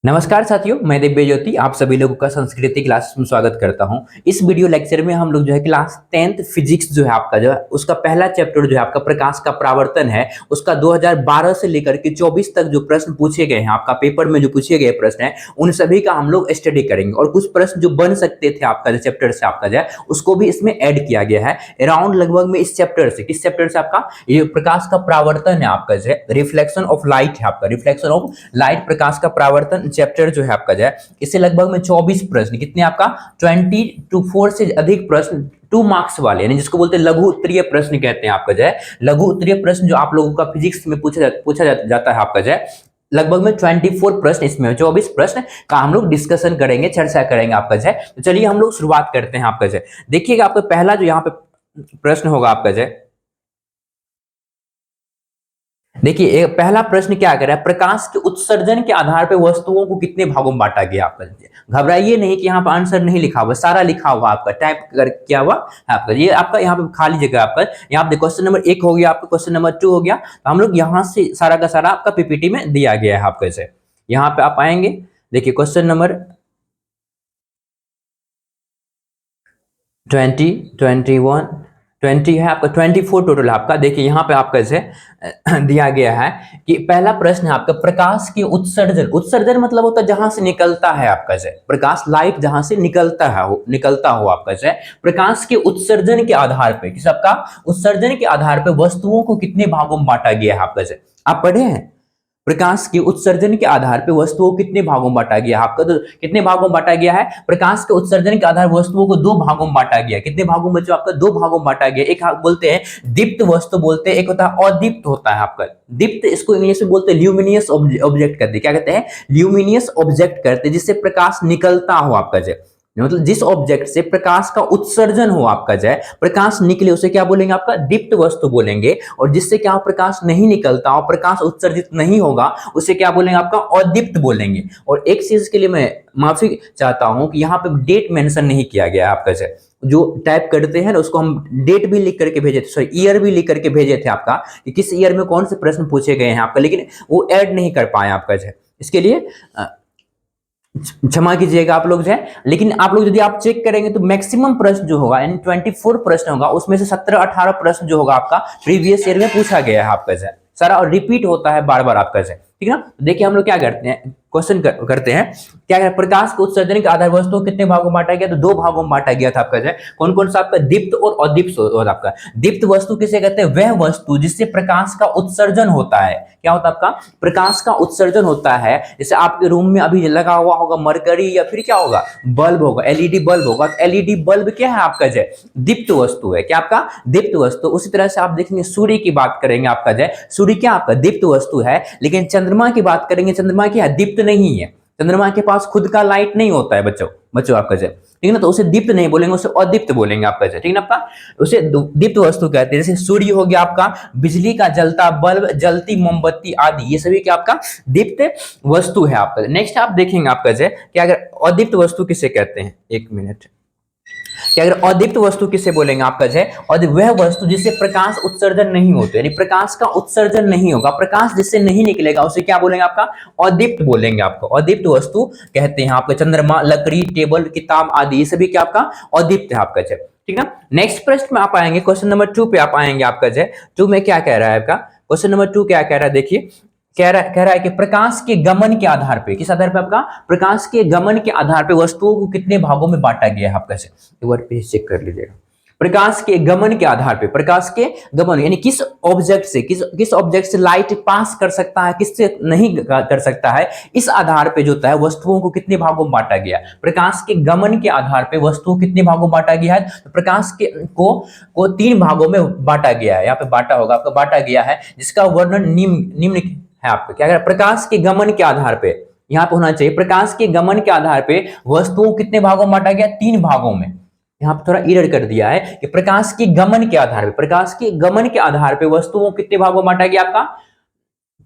नमस्कार साथियों, मैं दिव्य ज्योति आप सभी लोगों का संस्कृति क्लास में स्वागत करता हूं। इस वीडियो लेक्चर में हम लोग जो है क्लास 10th फिजिक्स जो है आपका जो है उसका पहला चैप्टर जो है आपका प्रकाश का परावर्तन है, उसका 2012 से लेकर के 24 तक जो प्रश्न पूछे गए हैं आपका पेपर में जो पूछे गए प्रश्न है उन सभी का हम लोग स्टडी करेंगे और कुछ प्रश्न जो बन सकते थे आपका जो चैप्टर से आपका जो है उसको भी इसमें ऐड किया गया है। अराउंड लगभग में इस चैप्टर से किस चैप्टर से आपका ये प्रकाश का परावर्तन है आपका जो है रिफ्लेक्शन ऑफ लाइट है आपका रिफ्लेक्शन ऑफ लाइट प्रकाश का परावर्तन चैप्टर जो है आपका जो है इससे लगभग में 24 प्रश्न कितने आपका 24 से अधिक प्रश्न 2 मार्क्स वाले यानी जिसको बोलते हैं लघु उत्तरीय प्रश्न कहते हैं आपका जो है लघु उत्तरीय प्रश्न जो आप लोगों का फिजिक्स में पूछा जाता है आपका जो है लगभग में 24 प्रश्न इसमें 24 प्रश्न का हम लोग डिस्कशन करेंगे, चर्चा करेंगे आपका जो है। तो चलिए हम लोग शुरुआत करते हैं आपका जो है। देखिएगा आपका पहला जो यहाँ पे प्रश्न होगा आपका जो है, देखिए पहला प्रश्न क्या कर रहा है, प्रकाश के उत्सर्जन के आधार पर वस्तुओं को कितने भागों में बांटा गया आपका। घबराइए नहीं कि यहाँ पर आंसर नहीं लिखा हुआ, सारा लिखा हुआ आपका टाइप कर किया हुआ आपका, ये आपका यहाँ पे खाली जगह आपका यहाँ पे क्वेश्चन नंबर 1 हो गया आपका, क्वेश्चन नंबर 2 हो गया। तो हम लोग यहाँ से सारा का सारा आपका पीपीटी में दिया गया है आपका से। यहाँ पे आप आएंगे, देखिए क्वेश्चन नंबर 20, 21, 20 है आपका, 24 टोटल आपका। देखिए यहाँ पे आपका जैसे दिया गया है कि पहला प्रश्न है आपका प्रकाश के उत्सर्जन। उत्सर्जन मतलब होता है जहां से निकलता है आपका जैसे प्रकाश, लाइट जहां से निकलता हो आपका जैसे प्रकाश के उत्सर्जन के आधार पे किस आपका उत्सर्जन के आधार पे वस्तुओं को कितने भागों में बांटा गया है आपका जैसे आप पढ़े हैं। प्रकाश के उत्सर्जन के आधार पर वस्तुओं को कितने भागों में बांटा गया आपका, तो कितने भागों में बांटा गया है। प्रकाश के उत्सर्जन के आधार वस्तुओं को 2 भागों में बांटा गया। कितने भागों में बच्चों आपका 2 भागों में बांटा गया। एक बोलते हैं दीप्त वस्तु बोलते हैं, एक होता है अदीप्त होता है आपका। दीप्त इसको इंग्लिश में बोलते हैं ल्यूमिनियस ऑब्जेक्ट करते, क्या कहते हैं ल्यूमिनियस ऑब्जेक्ट करते जिससे प्रकाश निकलता हो आपका जय, मतलब जिस ऑब्जेक्ट से प्रकाश का उत्सर्जन हो आपका जाए, प्रकाश निकले उसे क्या बोलेंगे आपका दीप्त वस्तु बोलेंगे। और जिससे क्या प्रकाश नहीं निकलता और प्रकाश उत्सर्जित नहीं होगा उसे क्या बोलेंगे आपका अदीप्त बोलेंगे। और एक चीज के लिए मैं माफी चाहता हूं कि यहाँ पे डेट मेंशन नहीं किया गया आपका जाए, जो टाइप करते हैं ना उसको हम डेट भी लिख करके भेजे थे, सॉरी ईयर भी लिख करके भेजे थे आपका कि किस ईयर में कौन से प्रश्न पूछे गए हैं आपका, लेकिन वो ऐड नहीं कर पाए आपका जाए, इसके लिए क्षमा कीजिएगा आप लोग जो है। लेकिन आप लोग यदि आप चेक करेंगे तो मैक्सिमम प्रश्न जो होगा यानी 24 प्रश्न होगा उसमें से 17-18 प्रश्न जो होगा आपका प्रीवियस ईयर में पूछा गया है आपका जो है, सारा और रिपीट होता है बार बार आपका जो है, ठीक है ना। देखिए हम लोग क्या करते हैं, क्वेश्चन करते हैं क्या है, प्रकाश के उत्सर्जन के आधार वस्तु कितने भागों में बांटा गया, तो 2 भागों में बांटा गया था आपका जो है। कौन कौन सा आपका दीप्त और अदीप्त और आपका। दीप्त वस्तु किसे कहते हैं, वह वस्तु जिससे प्रकाश का उत्सर्जन होता है। क्या होता है आपका प्रकाश का उत्सर्जन होता है, जैसे आपके रूम में अभी लगा हुआ होगा मरकरी या फिर क्या होगा बल्ब होगा, एलईडी बल्ब होगा। एलईडी बल्ब क्या है आपका जो दीप्त वस्तु है, क्या आपका दीप्त वस्तु। उसी तरह से आप देखेंगे सूर्य की बात करेंगे आपका जो सूर्य क्या आपका दीप्त वस्तु है। लेकिन चंद्रमा की बात करेंगे, चंद्रमा क्या है दीप्त नहीं है, चंद्रमा के पास खुद का लाइट नहीं होता है बच्चों आपका जो, ठीक है ना। तो उसे दीप्त नहीं बोलेंगे, उसे अदीप्त बोलेंगे आपका जो, ठीक है ना आपका। उसे दीप्त वस्तु कहते हैं। जैसे सूर्य हो गया आपका, बिजली का जलता बल्ब, जलती मोमबत्ती आदि, ये सभी क्या आपका दीप्त वस्तु है आपका। नेक्स्ट आप देखेंगे आपका जो कि अगर अदीप्त वस्तु किसे कहते हैं, 1 मिनट, कि अगर अदीप्त वस्तु किसे बोलेंगे आपका जो और वह वस्तु जिससे प्रकाश उत्सर्जन नहीं होते यानी प्रकाश का उत्सर्जन नहीं होगा, प्रकाश जिससे नहीं निकलेगा उसे क्या बोलेंगे आपका अदीप्त बोलेंगे आपको। अदीप्त वस्तु कहते हैं आपका चंद्रमा, लकड़ी, टेबल, किताब आदि, ये सभी क्या आपका अदीप्त है आपका जो, ठीक है। नेक्स्ट प्रश्न में आप आएंगे, क्वेश्चन नंबर 2 पे आप आएंगे आपका जो 2 में क्या कह रहा है आपका, क्वेश्चन नंबर 2 क्या कह रहा है, देखिए कह रहा है कि प्रकाश के गमन के आधार पे, किस आधार पे आपका प्रकाश के गमन के आधार पे वस्तुओं को कितने भागों में बांटा गया है आपका से, एक बार पेज चेक कर लीजिएगा। प्रकाश के गमन के आधार पे, प्रकाश के गमन यानी किस ऑब्जेक्ट से किस ऑब्जेक्ट से लाइट पास कर सकता है, किससे नहीं कर सकता है, इस आधार पे जो होता है वस्तुओं को कितने भागों में बांटा गया। प्रकाश के गमन के आधार पे वस्तुओं कितने भागों में बांटा गया है, तो प्रकाश के को 3 भागों में बांटा गया है। यहाँ पे बांटा होगा आपका, बांटा गया है जिसका वर्णन निम्न है आपका। क्या प्रकाश के गमन के आधार पे, यहाँ पे होना चाहिए प्रकाश के गमन के आधार पे वस्तुओं कितने भागों में बांटा गया, 3 भागों में। यहाँ पे थोड़ा एरर कर दिया है कि प्रकाश के गमन के आधार पे, प्रकाश के गमन के आधार पे वस्तुओं कितने भागों में बांटा गया आपका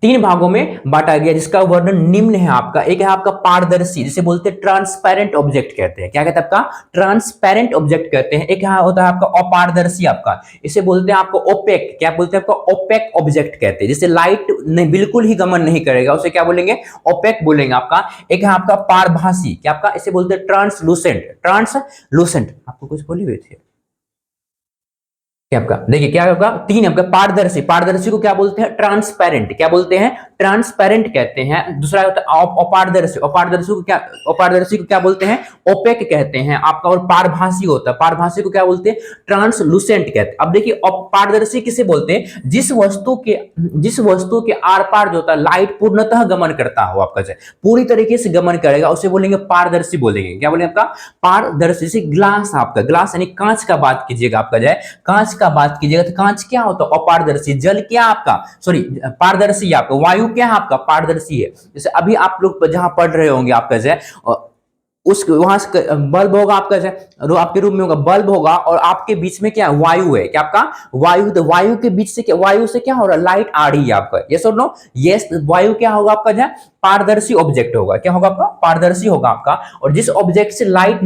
तीन भागों में बांटा गया जिसका वर्णन निम्न है आपका। एक है आपका पारदर्शी, जिसे बोलते हैं ट्रांसपेरेंट ऑब्जेक्ट कहते हैं। क्या कहते हैं आपका? ट्रांसपेरेंट ऑब्जेक्ट कहते हैं। एक होता है आपका अपारदर्शी आपका, इसे बोलते हैं आपको ओपेक। क्या बोलते हैं आपको? ओपेक ऑब्जेक्ट कहते हैं। जिसे लाइट बिल्कुल ही गमन नहीं करेगा उसे क्या बोलेंगे? ओपेक बोलेंगे आपका। एक है आपका पारभासी, क्या आपका? इसे बोलते हैं ट्रांसलूसेंट। ट्रांसलूसेंट आपको कुछ बोली हुई थी क्या आपका? देखिए क्या होगा, तीन आपका पारदर्शी। पारदर्शी को क्या बोलते हैं? ट्रांसपेरेंट। क्या बोलते हैं? ट्रांसपेरेंट कहते हैं। दूसरा होता है अपारदर्शी। अपारदर्शी को क्या बोलते हैं? ओपेक कहते हैं आपका। और पारभासी होता है, पारभासी को क्या बोलते हैं? ट्रांसलूसेंट कहते हैं। अब देखिए पारदर्शी किसे बोलते हैं? जिस वस्तु के आर पार जो होता है लाइट पूर्णतः गमन करता हो आपका, पूरी तरीके से गमन करेगा उसे बोलेंगे पारदर्शी बोलेंगे। क्या बोलेंगे आपका? पारदर्शी। से ग्लास आपका, ग्लास यानी कांच का बात कीजिएगा आपका, कांच का बात कीजिएगा तो कांच क्या होता है? अपारदर्शी। जल क्या आपका? सॉरी, पारदर्शी आपका। वायु क्या है आपका? पारदर्शी है। जैसे अभी आप लोग जहां पढ़ रहे होंगे आपका उस वहां से बल्ब होगा आपका, आपके रूम में होगा बल्ब होगा और आपके बीच में क्या वायु है? क्या आपका? वायु। तो वायु के बीच से क्या, वायु से क्या हो रहा है? लाइट आ रही है आपका। यस और नो? यस। वायु क्या होगा आपका? पारदर्शी ऑब्जेक्ट होगा। क्या होगा आपका? पारदर्शी होगा आपका। और जिस ऑब्जेक्ट से लाइट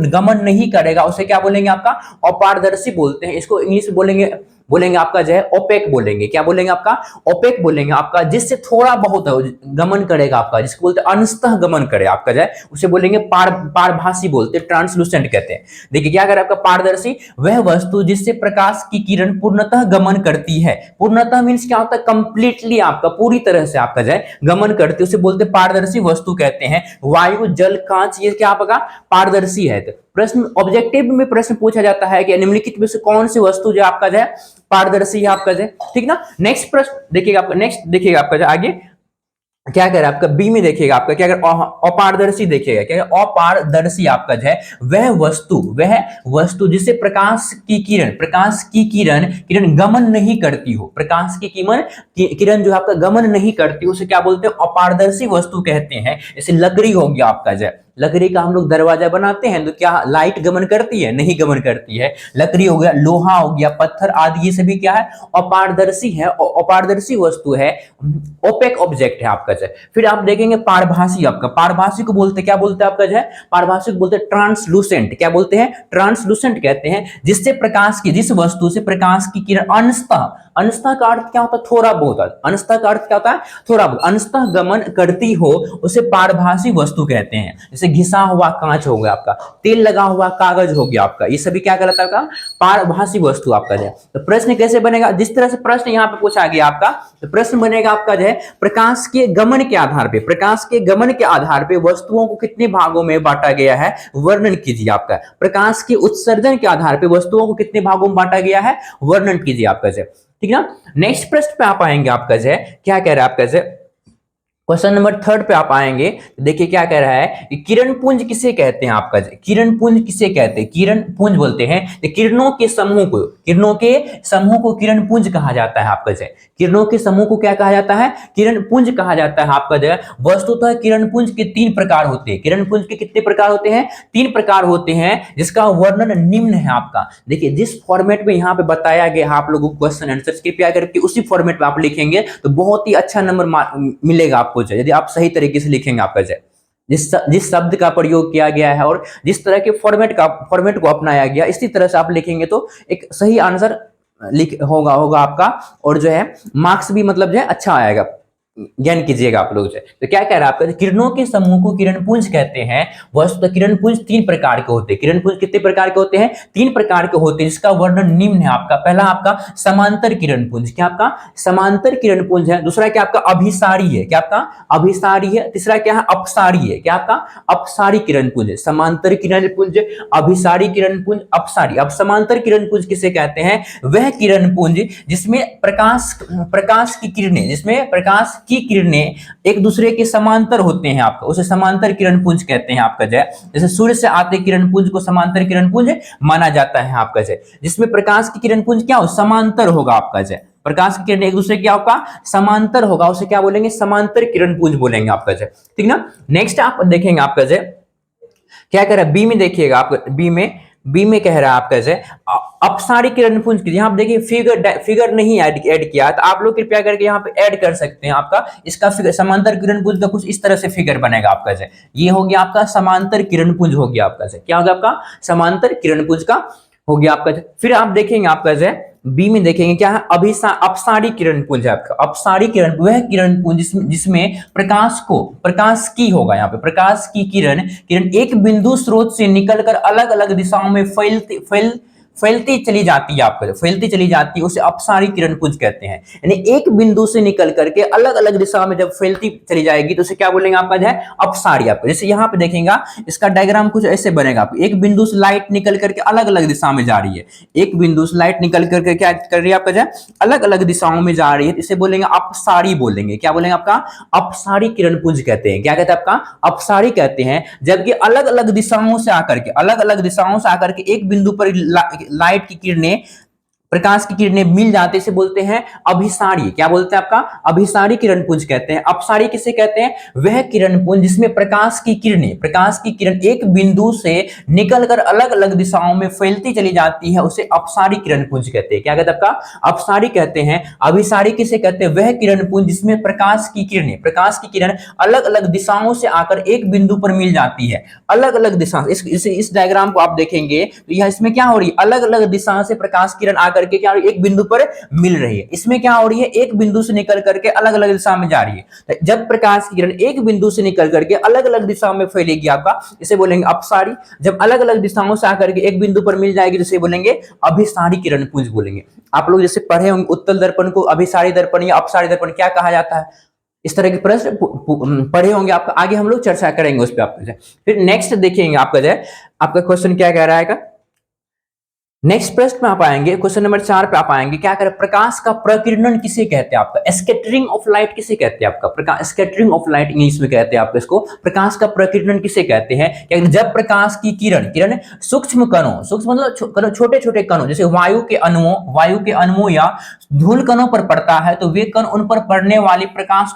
गमन नहीं करेगा उसे क्या बोलेंगे आपका? अपारदर्शी बोलते हैं। इसको इंग्लिश में बोलेंगे आपका ओपेक बोलेंगे। क्या बोलेंगे आपका? ओपेक बोलेंगे आपका। जिससे थोड़ा बहुत गमन करेगा आपका, जिसको बोलते हैं अंशतः गमन करे आपका, उसे बोलेंगे पारभासी बोलते हैं, ट्रांसलूसेंट कहते हैं। देखिए क्या करे आपका? पारदर्शी वह वस्तु जिससे प्रकाश की किरण पूर्णतः गमन करती है। पूर्णतः मींस क्या होता है? कंप्लीटली आपका, पूरी तरह से आपका गमन करती है, उसे बोलते हैं पारदर्शी वस्तु कहते हैं। वायु, जल, कांच ये क्या आपका? पारदर्शी है। प्रश्न ऑब्जेक्टिव में प्रश्न पूछा जाता है कि निम्नलिखित में से कौन सी वस्तु आपका पारदर्शी है आपका, ठीक ना। नेक्स्ट प्रश्न देखिएगा आपका, नेक्स्ट देखिएगा आपका आगे क्या कह रहा है आपका? बी में देखिएगा आपका क्या कर, अपारदर्शी देखिएगा क्या, अपारदर्शी आपका वह वस्तु जिसे प्रकाश की किरण गमन नहीं करती हो। प्रकाश की किरण जो आपका गमन नहीं करती, उसे क्या बोलते हैं? अपारदर्शी वस्तु कहते हैं। जैसे लकड़ी हो गया आपका, लकड़ी का हम लोग दरवाजा बनाते हैं तो क्या लाइट गमन करती है? नहीं गमन करती है। लकड़ी हो गया, लोहा हो गया, पत्थर आदि, ये सभी क्या है? अपारदर्शी है, अपारदर्शी वस्तु है, ओपेक ऑब्जेक्ट है आपका। फिर आप देखेंगे पारभासी आपका। पारभासी को बोलते क्या बोलते हैं आपका? पारभासी को बोलते हैं ट्रांसलूसेंट। क्या बोलते हैं? ट्रांसलूसेंट कहते हैं। जिस वस्तु से प्रकाश की किरण अंशतः का अर्थ क्या होता है? थोड़ा बहुत। अंशतः का अर्थ क्या होता है? थोड़ा बहुत। अंशतः गमन करती हो उसे पारभासी वस्तु कहते हैं। जैसे घिसा हुआ कांच हो गया आपका, तेल लगा हुआ कागज हो गया आपका, ये सभी क्या कहलाता है आपका? पारभासी वस्तु आपका। तो प्रश्न कैसे बनेगा? जिस तरह से प्रश्न यहाँ पे पूछा गया आपका, तो प्रश्न बनेगा आपका प्रकाश के गमन के आधार पे वस्तुओं को कितने भागों में बांटा गया है, वर्णन कीजिए आपका। प्रकाश के उत्सर्जन के आधार पे वस्तुओं को कितने भागों में बांटा गया है, वर्णन कीजिए आपका। ठीक है ना। नेक्स्ट प्रश्न पे आप आएंगे आपका क्या कह रहा है आपका क्वेश्चन नंबर 3 पे आप आएंगे। देखिए क्या कह रहा है कि किरण पुंज किसे कहते हैं आपका? किरण पुंज किसे कहते हैं? किरण पुंज बोलते हैं किरणों के समूह को किरण पुंज कहा जाता है आपका। किरणों के समूह को क्या कहा जाता है? किरण पुंज कहा जाता है आपका। वस्तुतः किरण पुंज के 3 प्रकार होते हैं। किरण पुंज के कितने प्रकार होते हैं? 3 प्रकार होते हैं, जिसका वर्णन निम्न है आपका। देखिए जिस फॉर्मेट में यहाँ पे बताया गया आप लोगों को क्वेश्चन आंसर, कृपया करके उसी फॉर्मेट में आप लिखेंगे तो बहुत ही अच्छा नंबर मिलेगा आपको, यदि आप सही तरीके से लिखेंगे आपका। जिस शब्द का प्रयोग किया गया है और जिस तरह के फॉर्मेट को अपनाया गया, इसी तरह से आप लिखेंगे तो एक सही आंसर होगा आपका, और मार्क्स भी मतलब अच्छा आएगा। ज्ञान कीजिएगा आप लोग। तो क्या कह रहा है आपका? किरणों के समूह को किरण पुंज कहते हैं। वस्तुतः किरण पुंज 3 प्रकार के होते हैं। किरण पुंज कितने प्रकार के होते हैं? 3 प्रकार के होते हैं, जिसका वर्णन निम्न है आपका। पहला आपका समांतर किरण पुंज। क्या आपका? समांतर किरण पुंज है। दूसरा क्या आपका? अभिसारी है। क्या आपका? अभिसारी है। तीसरा क्या है? अपसारी है। क्या आपका? अपसारी किरण पुंज है। समांतर किरण पुंज, अभिसारी किरण पुंज, अपसारी। अब समांतर किरण पुंज किसे कहते हैं? वह किरण पुंज जिसमें प्रकाश की किरणें एक दूसरे के समांतर होते हैं आपका, उसे समांतर किरण पुंज कहते हैं आपका। जैसे सूर्य से आते किरण पुंज को समांतर किरण पुंज माना जाता है आपका। जिसमें प्रकाश की किरण पुंज क्या हो? समांतर होगा आपका। प्रकाश की किरण एक दूसरे क्या आपका? समांतर होगा, उसे क्या बोलेंगे? समांतर किरण पुंज बोलेंगे आपका। ठीक ना। नेक्स्ट आप देखेंगे आपका क्या कह रहा है? बी में देखिएगा आप, बी में बी में कह रहा है आपका जैसे अपसारी किरण पुंज की, यहाँ आप देखिए फिगर नहीं ऐड किया, तो आप लोग कृपया करके यहाँ पे ऐड कर सकते हैं। आपका इसका फिगर समांतर किरण पुंज का कुछ इस तरह से फिगर बनेगा आपका जैसे, ये हो गया आपका समांतर किरण पुंज हो गया आपका जैसे, क्या हो गया आपका समांतर किरण पुंज का हो गया आपका। फिर आप देखेंगे आपका जैसे बी में देखेंगे क्या है, अपसारी किरण पुंज है आपका। अपसारी किरण वह किरण पुंज जिसमें प्रकाश की होगा, यहाँ पे प्रकाश की किरण एक बिंदु स्रोत से निकलकर अलग अलग दिशाओं में फैलती चली जाती है आपको, फैलती चली जाती है, उसे अपसारी किरण पुंज कहते हैं। यानी एक बिंदु से निकल करके अलग अलग दिशा में जब फैलती चली जाएगी तो उसे क्या बोलेंगे आपका जो है अपसारी आपको। जैसे यहाँ पे देखेंगे इसका डायग्राम कुछ ऐसे बनेगा आपको, एक बिंदु से लाइट निकल करके अलग अलग दिशा में जा रही है, एक बिंदु से लाइट निकल करके क्या कर रही है आपका जो है अलग अलग दिशाओं में जा रही है, इसे बोलेंगे अपसारी बोलेंगे। क्या बोलेंगे आपका अपसारी किरण पुंज कहते हैं। क्या कहते हैं आपका अपसारी कहते हैं। जबकि अलग अलग दिशाओं से आकर के एक बिंदु पर लाइट की किरणें, प्रकाश की किरणें मिल जाते, इसे बोलते हैं अभिसारी। क्या बोलते हैं आपका अभिसारी किरण पुंज कहते हैं। अपसारी किसे कहते हैं, वह किरण पुंज जिसमें प्रकाश की किरण एक बिंदु से निकलकर अलग अलग दिशाओं में फैलती चली जाती है, उसे अपसारी किरण पुंज कहते हैं। क्या कहते हैं आपका अपसारी कहते हैं। अभिसारी किसे कहते हैं, वह किरण पुंज जिसमें प्रकाश की किरण अलग अलग दिशाओं से आकर एक बिंदु पर मिल जाती है, अलग अलग दिशा। इस डायग्राम को आप देखेंगे तो यह इसमें क्या हो रही है, अलग अलग दिशा से प्रकाश किरण आकर के क्या एक बिंदु पर मिल रही है। इसमें क्या हो रही है, एक बिंदु से निकल करके अलग अलग दिशा में जा रही है। तो जब प्रकाश की किरण एक बिंदु से निकल करके अलग अलग दिशाओं में फैलेगी आपका, इसे बोलेंगे अपसारी। जब अलग अलग दिशाओं से आकर के एक बिंदु पर मिल जाएगी तो इसे बोलेंगे अभिसारी किरण पुंज बोलेंगे। आप लोग जैसे पढ़े होंगे उत्तल दर्पण को अभिसारी दर्पण या अपसारी दर्पण क्या कहा जाता है, इस तरह के प्रश्न पढ़े होंगे आप, आगे हम लोग चर्चा करेंगे उस पर आपका। फिर नेक्स्ट देखेंगे आपका जो है आपका क्वेश्चन क्या कह रहा है। नेक्स्ट प्रश्न में आप आएंगे, क्वेश्चन नंबर 4 पे आप आएंगे, क्या करें प्रकाश का प्रकीर्णन किसे कहते हैं आपका, स्कैटरिंग ऑफ लाइट किसे कहते हैं आपका, प्रकाश स्कैटरिंग ऑफ लाइट इंग्लिश में कहते हैं आपको इसको। प्रकाश का प्रकीर्णन किसे कहते हैं, क्या जब प्रकाश की किरण सूक्ष्म कणों, सूक्ष्म मतलब छोटे छोटे कणों, जैसे वायु के अणुओं या धूल कणों पर पड़ता है तो वे कण उन पर पड़ने वाली प्रकाश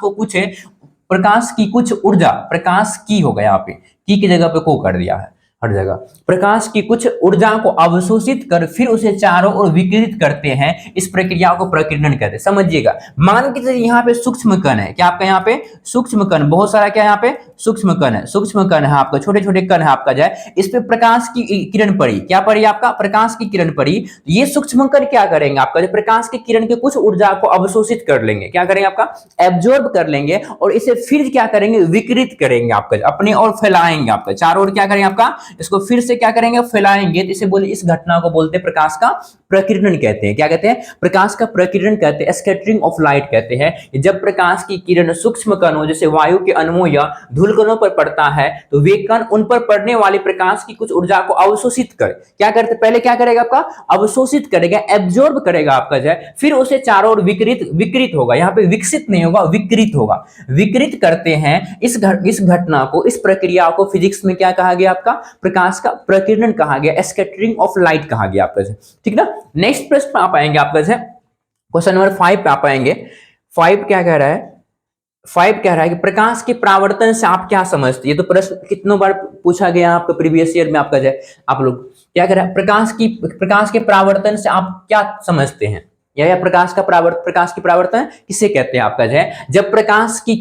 की कुछ ऊर्जा, प्रकाश की होगा यहाँ पे, की जगह पे को कर दिया है हर जगह, प्रकाश की कुछ ऊर्जा को अवशोषित कर फिर उसे चारों ओर विकिरित करते हैं, इस प्रक्रिया को प्रकीर्णन कहते हैं। समझिएगा, मान के चलिए यहाँ पे सूक्ष्म कण है, क्या आपका यहाँ पे सूक्ष्म कण बहुत सारा, क्या यहाँ पे सूक्ष्म कण है आपका, छोटे छोटे कण है आपका जाए, इस पे प्रकाश की किरण पड़ी, क्या पड़ी आपका प्रकाश की किरण पड़ी, ये सूक्ष्म कण क्या करेंगे आपका, जो प्रकाश की किरण के कुछ ऊर्जा को अवशोषित कर लेंगे, क्या करेंगे आपका एब्जॉर्ब कर लेंगे और इसे फिर क्या करेंगे विकिरित करेंगे आपका, अपनी ओर फैलाएंगे आपका, चारों ओर क्या करेंगे आपका इसको फिर से क्या करेंगे फैलाएंगे, तो इसे बोले इस घटना को बोलते हैं प्रकाश का प्रकीर्णन कहते हैं। क्या कहते हैं प्रकाश का प्रकीर्णन कहते हैं, स्कैटरिंग ऑफ लाइट कहते हैं। जब प्रकाश की किरण सूक्ष्म कणों जैसे वायु के अणुओं या धूल कणों पर पड़ता है तो वे कण उन पर पड़ने वाली प्रकाश की कुछ ऊर्जा को अवशोषित कर, क्या करते पहले क्या करेगा आपका अवशोषित करेगा, एब्जॉर्ब करेगा आपका जाए, फिर उसे चारों ओर विकृत होगा, यहाँ पे विकसित नहीं होगा विकृत होगा, विकृत करते हैं। इस घटना को, इस प्रक्रिया को फिजिक्स में क्या कहा गया आपका प्रकाश का प्रकीर्णन कहा गया, स्कैटरिंग ऑफ लाइट कहा गया आपका, ठीक ना। नेक्स्ट प्रश्न पे आप आएंगे आपका क्वेश्चन नंबर 5 पे आप आएंगे। 5 क्या कह रहा है, 5 कह रहा है कि प्रकाश के परावर्तन से आप क्या समझते हैं। ये तो प्रश्न कितनों बार पूछा गया आपका प्रीवियस ईयर में आपका आप लोग क्या कह रहा है प्रकाश के परावर्तन से आप क्या समझते हैं, या प्रकाश की परावर्तन किसे कहते हैं आपका जब प्रकाश की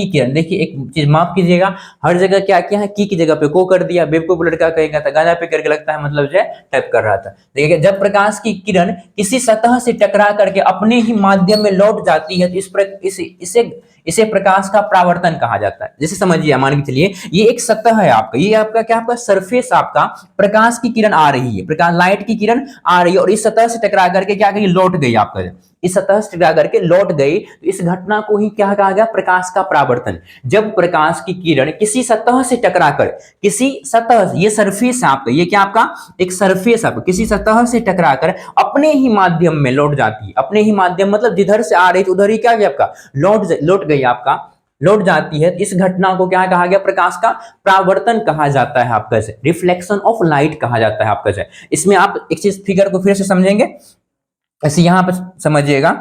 किरण देखिए एक चीज माफ कीजिएगा, हर जगह क्या क्या है की जगह पे को कर दिया, बेवकूफ लड़का कहेगा था गाना पे करके लगता है मतलब टाइप कर रहा था। देखिए जब प्रकाश की किरण किसी सतह से टकरा करके अपने ही माध्यम में लौट जाती है तो इसे प्रकाश का परावर्तन कहा जाता है। जैसे समझिए मान के चलिए ये एक सतह है आपका, ये आपका क्या आपका सरफेस, आपका प्रकाश की किरण आ रही है, प्रकाश लाइट की किरण आ रही है और इस सतह से टकरा करके क्या कही लौट गई आपका, इस सतह से टकरा करके लौट गई, तो इस घटना को ही क्या कहा गया प्रकाश का परावर्तन। जब प्रकाश की किरण किसी सतह से टकराकर, किसी सतह, ये सरफेस है आपका, ये क्या आपका एक सरफेस आपका किसी सतह से टकराकर अपने ही माध्यम में लौट जाती है, अपने ही माध्यम मतलब जिधर से आ रही थी उधर ही क्या गया आपका लौट गई आपका, लौट जाती है। इस घटना को क्या कहा गया प्रकाश का परावर्तन कहा जाता है आपका, रिफ्लेक्शन ऑफ लाइट कहा जाता है आपका। इसमें आप एक चीज फिगर को फिर से समझेंगे, ऐसे यहां पर समझिएगा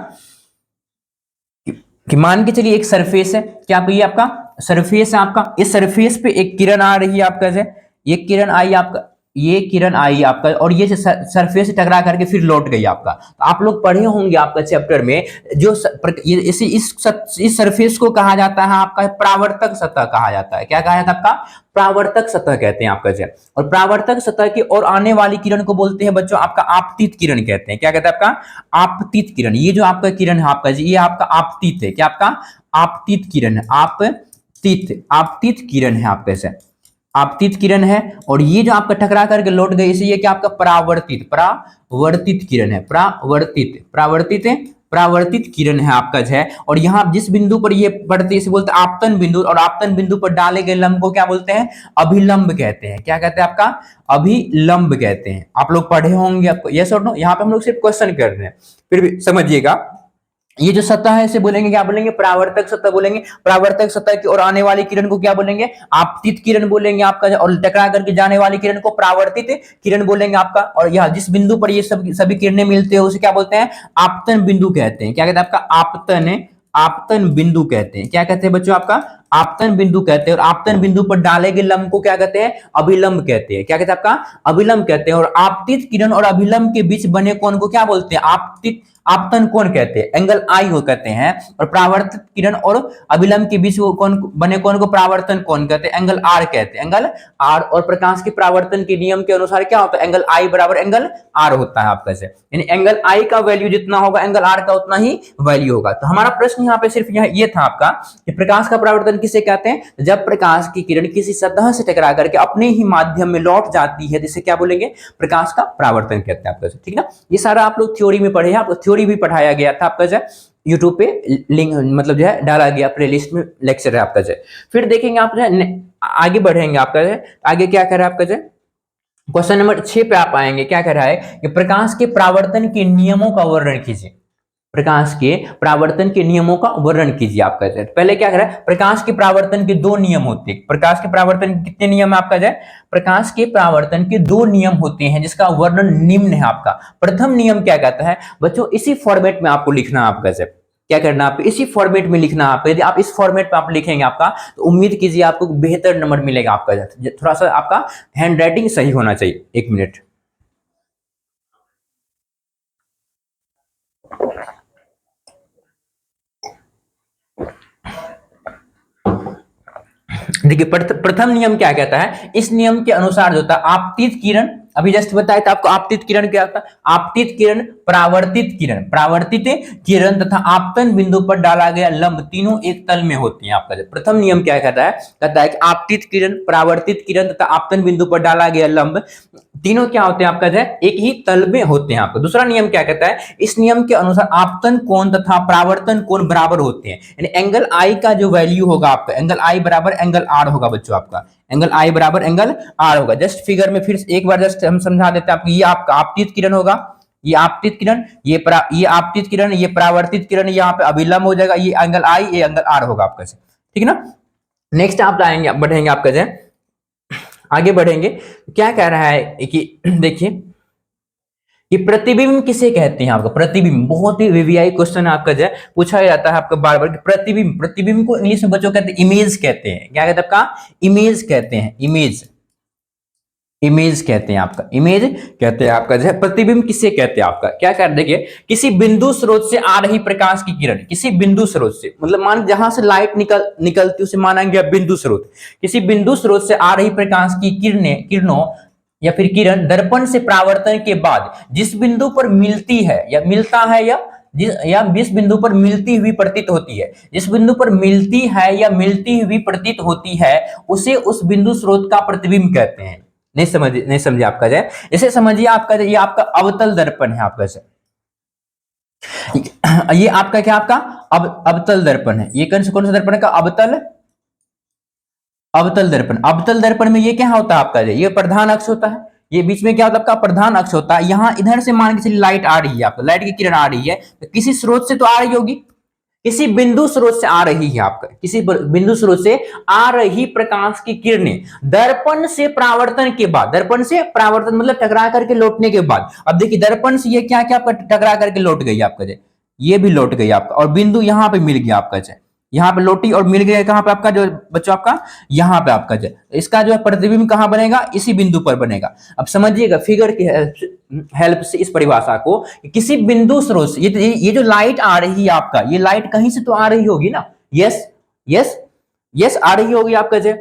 कि मान के चलिए एक सरफेस है, क्या ये आपका सरफेस है आपका, इस सरफेस पे एक किरण आ रही है आपका, ये किरण आई आपका, ये किरण आई आपका और ये सरफेस से टकरा करके फिर लौट गई आपका। तो आप लोग पढ़े होंगे आपका चैप्टर में जो इस सरफेस को कहा जाता है आपका परावर्तक सतह कहा जाता है। क्या कहा जाता है आपका? परावर्तक सतह कहते हैं आपका जो। और परावर्तक सतह की और आने वाली किरण को बोलते हैं बच्चों आपका आपतित किरण कहते हैं। क्या कहते हैं आपका? आपतित किरण। ये जो आपका किरण है आपका जी, ये आपका आपतित है। क्या आपका? आपतित किरण है। आपतित किरण है आपके से, आपतित किरण है। और ये जो आपका टकरा करके लौट गई इसे ये क्या आपका परावर्तित किरण है। परावर्तित किरण है आपका जो है। और यहाँ जिस बिंदु पर ये पड़ती है इसे बोलते हैं आपतन बिंदु, और आपतन बिंदु पर डाले गए लंब को क्या बोलते हैं? अभिलंब कहते हैं। क्या कहते हैं आपका? अभिलंब कहते हैं। आप लोग पढ़े होंगे आपको, यस और नो। यहाँ पे हम लोग सिर्फ क्वेश्चन कर रहे हैं, फिर भी समझिएगा। ये जो सतह है इसे बोलेंगे, क्या बोलेंगे? परावर्तक सतह बोलेंगे। परावर्तक सतह की और आने वाली किरण को क्या बोलेंगे? आपतित किरण बोलेंगे आपका। और टकरा करके जाने वाली किरण को परावर्तित किरण बोलेंगे आपका। और यह जिस बिंदु पर ये सभी किरणें मिलते हैं उसे क्या बोलते हैं? आपतन बिंदु कहते हैं। क्या कहते हैं आपका? आपतन बिंदु कहते हैं। क्या कहते हैं बच्चों? आपका आपतन बिंदु कहते हैं। और आपतन बिंदु पर डाले गए लंब को क्या कहते हैं? अभिलंब कहते हैं। क्या कहते हैं आपका? अभिलंब कहते हैं। और आपतित किरण और अभिलंब के बीच बने कोण को क्या बोलते हैं? आपतन कोण कहते हैं, एंगल आई हो कहते हैं। और परावर्तित किरण और अभिलंब के बीच कोण बने कोण को परावर्तन कोण कहते हैं, एंगल आर कहते हैं, एंगल आर। और प्रकाश के परावर्तन के नियम के अनुसार क्या होता है? एंगल आई बराबर एंगल आर होता है आपका से। यानी एंगल आई का वैल्यू जितना होगा एंगल आर का उतना ही वैल्यू होगा। तो हमारा प्रश्न यहाँ पे सिर्फ ये था आपका कि प्रकाश का परावर्तन किसे कहते हैं? जब प्रकाश की किरण किसी सतह से टकरा करके अपने ही माध्यम में लौट जाती है, जिसे क्या बोलेंगे? प्रकाश का परावर्तन कहते हैं आपका। ठीक ना? ये सारा आप लोग थ्योरी में पढ़े हैं, आपको थ्योरी भी पढ़ाया गया था आपका जो यूट्यूब पे लिंक मतलब जो है डाला गया प्लेलिस्ट में, लेक्चर है आपका जो। फिर देखेंगे आप जो आगे बढ़ेंगे आपका जो आगे क्या कह रहा है आपका जो क्वेश्चन नंबर 6 पे आप आएंगे। क्या कह रहा है कि प्रकाश के परावर्तन के नियमों का वर्णन कीजिए। प्रकाश के परावर्तन के नियमों का वर्णन कीजिए आपका जो। पहले क्या कर रहा है? प्रकाश के परावर्तन के 2 नियम होते हैं। प्रकाश के परावर्तन के कितने नियम है आपका जो? प्रकाश के परावर्तन के 2 नियम होते हैं जिसका वर्णन निम्न है आपका। प्रथम नियम क्या कहता है बच्चों? इसी फॉर्मेट में आपको लिखना है आपका जो। क्या करना? आप इसी फॉर्मेट में लिखना। आप यदि आप इस फॉर्मेट में आप लिखेंगे आपका, तो उम्मीद कीजिए आपको बेहतर नंबर मिलेगा आपका। थोड़ा सा आपका हैंड राइटिंग सही होना चाहिए। 1 मिनट। देखिए प्रथम नियम क्या कहता है? इस नियम के अनुसार जो था आपतित किरण, अभी जस्ट बताया था आपको आपतित किरण क्या होता है? आपतित किरण, परावर्तित किरण तथा आपतन बिंदु पर डाला गया लंब तीनों एक तल में होती हैं आपका। प्रथम नियम क्या कहता है? कहता है कि आपतित किरण, परावर्तित किरण तथा आपतन बिंदु पर डाला गया लंब तीनों क्या होते हैं आपका जो एक ही तल में होते हैं आपको। दूसरा नियम क्या कहता है? इस नियम के अनुसार आपतन कोण तथा परावर्तन कोण बराबर होते हैं। यानी एंगल आई का जो वैल्यू होगा आपका, एंगल आई बराबर एंगल आर होगा बच्चों आपका। एंगल आई बराबर एंगल आर होगा। जस्ट फिगर में फिर एक बार जस्ट हम समझा देते हैं आपको। ये आपका आपतित किरण होगा, ये आपतित किरण, ये आपतित किरण, ये परावर्तित किरण, यहाँ पे अभिलंब हो जाएगा। ये एंगल आई, ये एंगल आर होगा आपका। ठीक है ना? नेक्स्ट आप लाएंगे, बढ़ेंगे आपका जो आगे बढ़ेंगे। क्या कह रहा है कि देखिए कि प्रतिबिंब किसे कहते हैं आपका? प्रतिबिंब बहुत ही वीवीआई क्वेश्चन आपका जो पूछा जाता है आपका बार बार। प्रतिबिंब को इंग्लिश में बच्चों कहते हैं इमेज कहते हैं। क्या कहते हैं आपका? इमेज कहते हैं। इमेज कहते हैं आपका, इमेज कहते हैं आपका जो प्रतिबिंब किसे कहते हैं आपका? क्या कर देखिए, किसी बिंदु स्रोत से आ रही प्रकाश की किरण, किसी बिंदु स्रोत से मतलब मान जहां से लाइट निकलती उसे माना गया बिंदु स्रोत। किसी बिंदु स्रोत से आ रही प्रकाश की किरणों या फिर किरण दर्पण से परावर्तन के बाद जिस बिंदु पर मिलती है या मिलता है या जिस बिंदु पर मिलती हुई प्रतीत होती है, जिस बिंदु पर मिलती है या मिलती हुई प्रतीत होती है उसे उस बिंदु स्रोत का प्रतिबिंब कहते हैं। नहीं समझे आपका जाए? इसे समझिए आपका ये आपका अवतल दर्पण है आपका से। ये आपका क्या? आपका अवतल दर्पण है। ये कौन सा दर्पण का? अवतल दर्पण। अवतल दर्पण में ये क्या होता है आपका? ये प्रधान अक्ष होता है। ये बीच में क्या होता है आपका? प्रधान अक्ष होता है। यहां इधर से मान के चलिए लाइट आ रही है आपको, लाइट की किरण आ रही है, तो किसी स्रोत से तो आ रही होगी, किसी बिंदु स्रोत से आ रही है आपका, किसी बिंदु स्रोत से आ रही प्रकाश की किरणें दर्पण से परावर्तन के बाद, दर्पण से परावर्तन मतलब टकरा करके लौटने के बाद, अब देखिए दर्पण से ये क्या क्या आपका टकरा करके लौट गई आपका, ये भी लौट गई आपका और बिंदु यहां पे मिल गया आपका। यहाँ पे लोटी और मिल गया कहाँ पे आपका जो बच्चों आपका यहाँ पे आपका जो इसका जो है प्रतिबिंब कहाँ बनेगा, इसी बिंदु पर बनेगा। अब समझिएगा फिगर की हेल्प से इस परिभाषा को, किसी बिंदु स्रोत से ये जो लाइट आ रही है आपका, ये लाइट कहीं से तो आ रही होगी ना, यस यस यस आ रही होगी आपका जो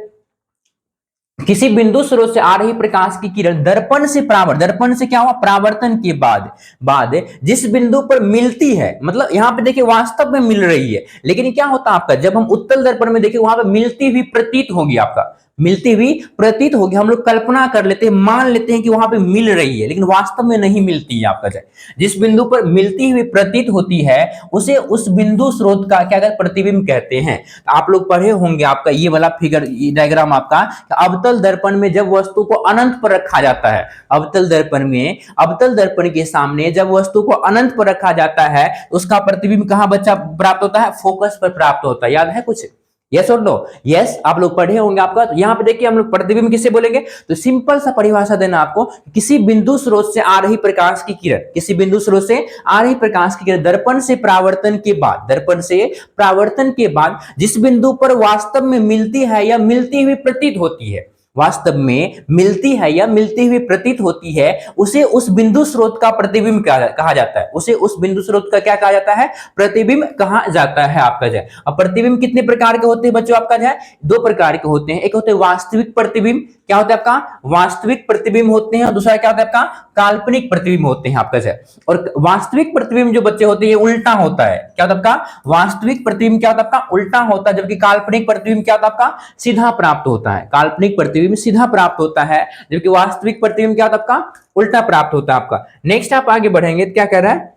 किसी बिंदु स्रोत से आ रही प्रकाश की किरण दर्पण से दर्पण से क्या हुआ, परावर्तन के बाद जिस बिंदु पर मिलती है, मतलब यहां पे देखिए वास्तव में मिल रही है, लेकिन क्या होता है आपका, जब हम उत्तल दर्पण में देखिए वहां पे मिलती हुई प्रतीत होगी, आपका मिलती हुई प्रतीत होगी। हम लोग कल्पना कर लेते हैं, मान लेते हैं कि वहां पे मिल रही है, लेकिन वास्तव में नहीं मिलती है आपका। जिस बिंदु पर मिलती हुई प्रतीत होती है उसे उस बिंदु स्रोत का क्या कहते, प्रतिबिंब कहते हैं। आप लोग पढ़े होंगे आपका ये वाला फिगर डायग्राम आपका, अवतल दर्पण में जब वस्तु को अनंत पर रखा जाता है, अवतल दर्पण के सामने जब वस्तु को अनंत पर रखा जाता है, उसका प्रतिबिंब कहां बच्चा प्राप्त होता है, फोकस पर प्राप्त होता है। याद है कुछ, यस और नो, यस आप लोग पढ़े होंगे आपका। तो यहां पे देखिए हम लोग प्रतिबिंब किसे बोलेंगे, तो सिंपल सा परिभाषा देना आपको, किसी बिंदु स्रोत से आ रही प्रकाश की किरण, किसी बिंदु स्रोत से आ रही प्रकाश की किरण दर्पण से परावर्तन के बाद जिस बिंदु पर वास्तव में मिलती है या मिलती हुई प्रतीत होती है, वास्तव में मिलती है या मिलती हुई प्रतीत होती है, उसे उस बिंदु स्रोत का प्रतिबिंब कहा जाता है। उसे उस बिंदु स्रोत का क्या कहा जाता है, प्रतिबिंब कहा जाता है आपका जो है। अब प्रतिबिंब कितने प्रकार के होते हैं बच्चों आपका जो है, दो प्रकार के होते हैं। एक होते हैं वास्तविक प्रतिबिंब, क्या होता है आपका, वास्तविक प्रतिबिंब होते हैं, और दूसरा क्या होता है आपका, काल्पनिक प्रतिबिंब होते हैं आपका जो है। और वास्तविक प्रतिबिंब जो बच्चे होते हैं ये उल्टा होता है, क्या होता है आपका, वास्तविक प्रतिबिंब क्या होता है आपका, उल्टा होता है, जबकि काल्पनिक प्रतिबिंब क्या होता है आपका, सीधा प्राप्त होता है। काल्पनिक प्रतिबिंब सीधा प्राप्त होता है, जबकि वास्तविक प्रतिबिंब क्या होता है आपका, उल्टा प्राप्त होता है आपका। नेक्स्ट आप आगे बढ़ेंगे तो क्या कह रहा है,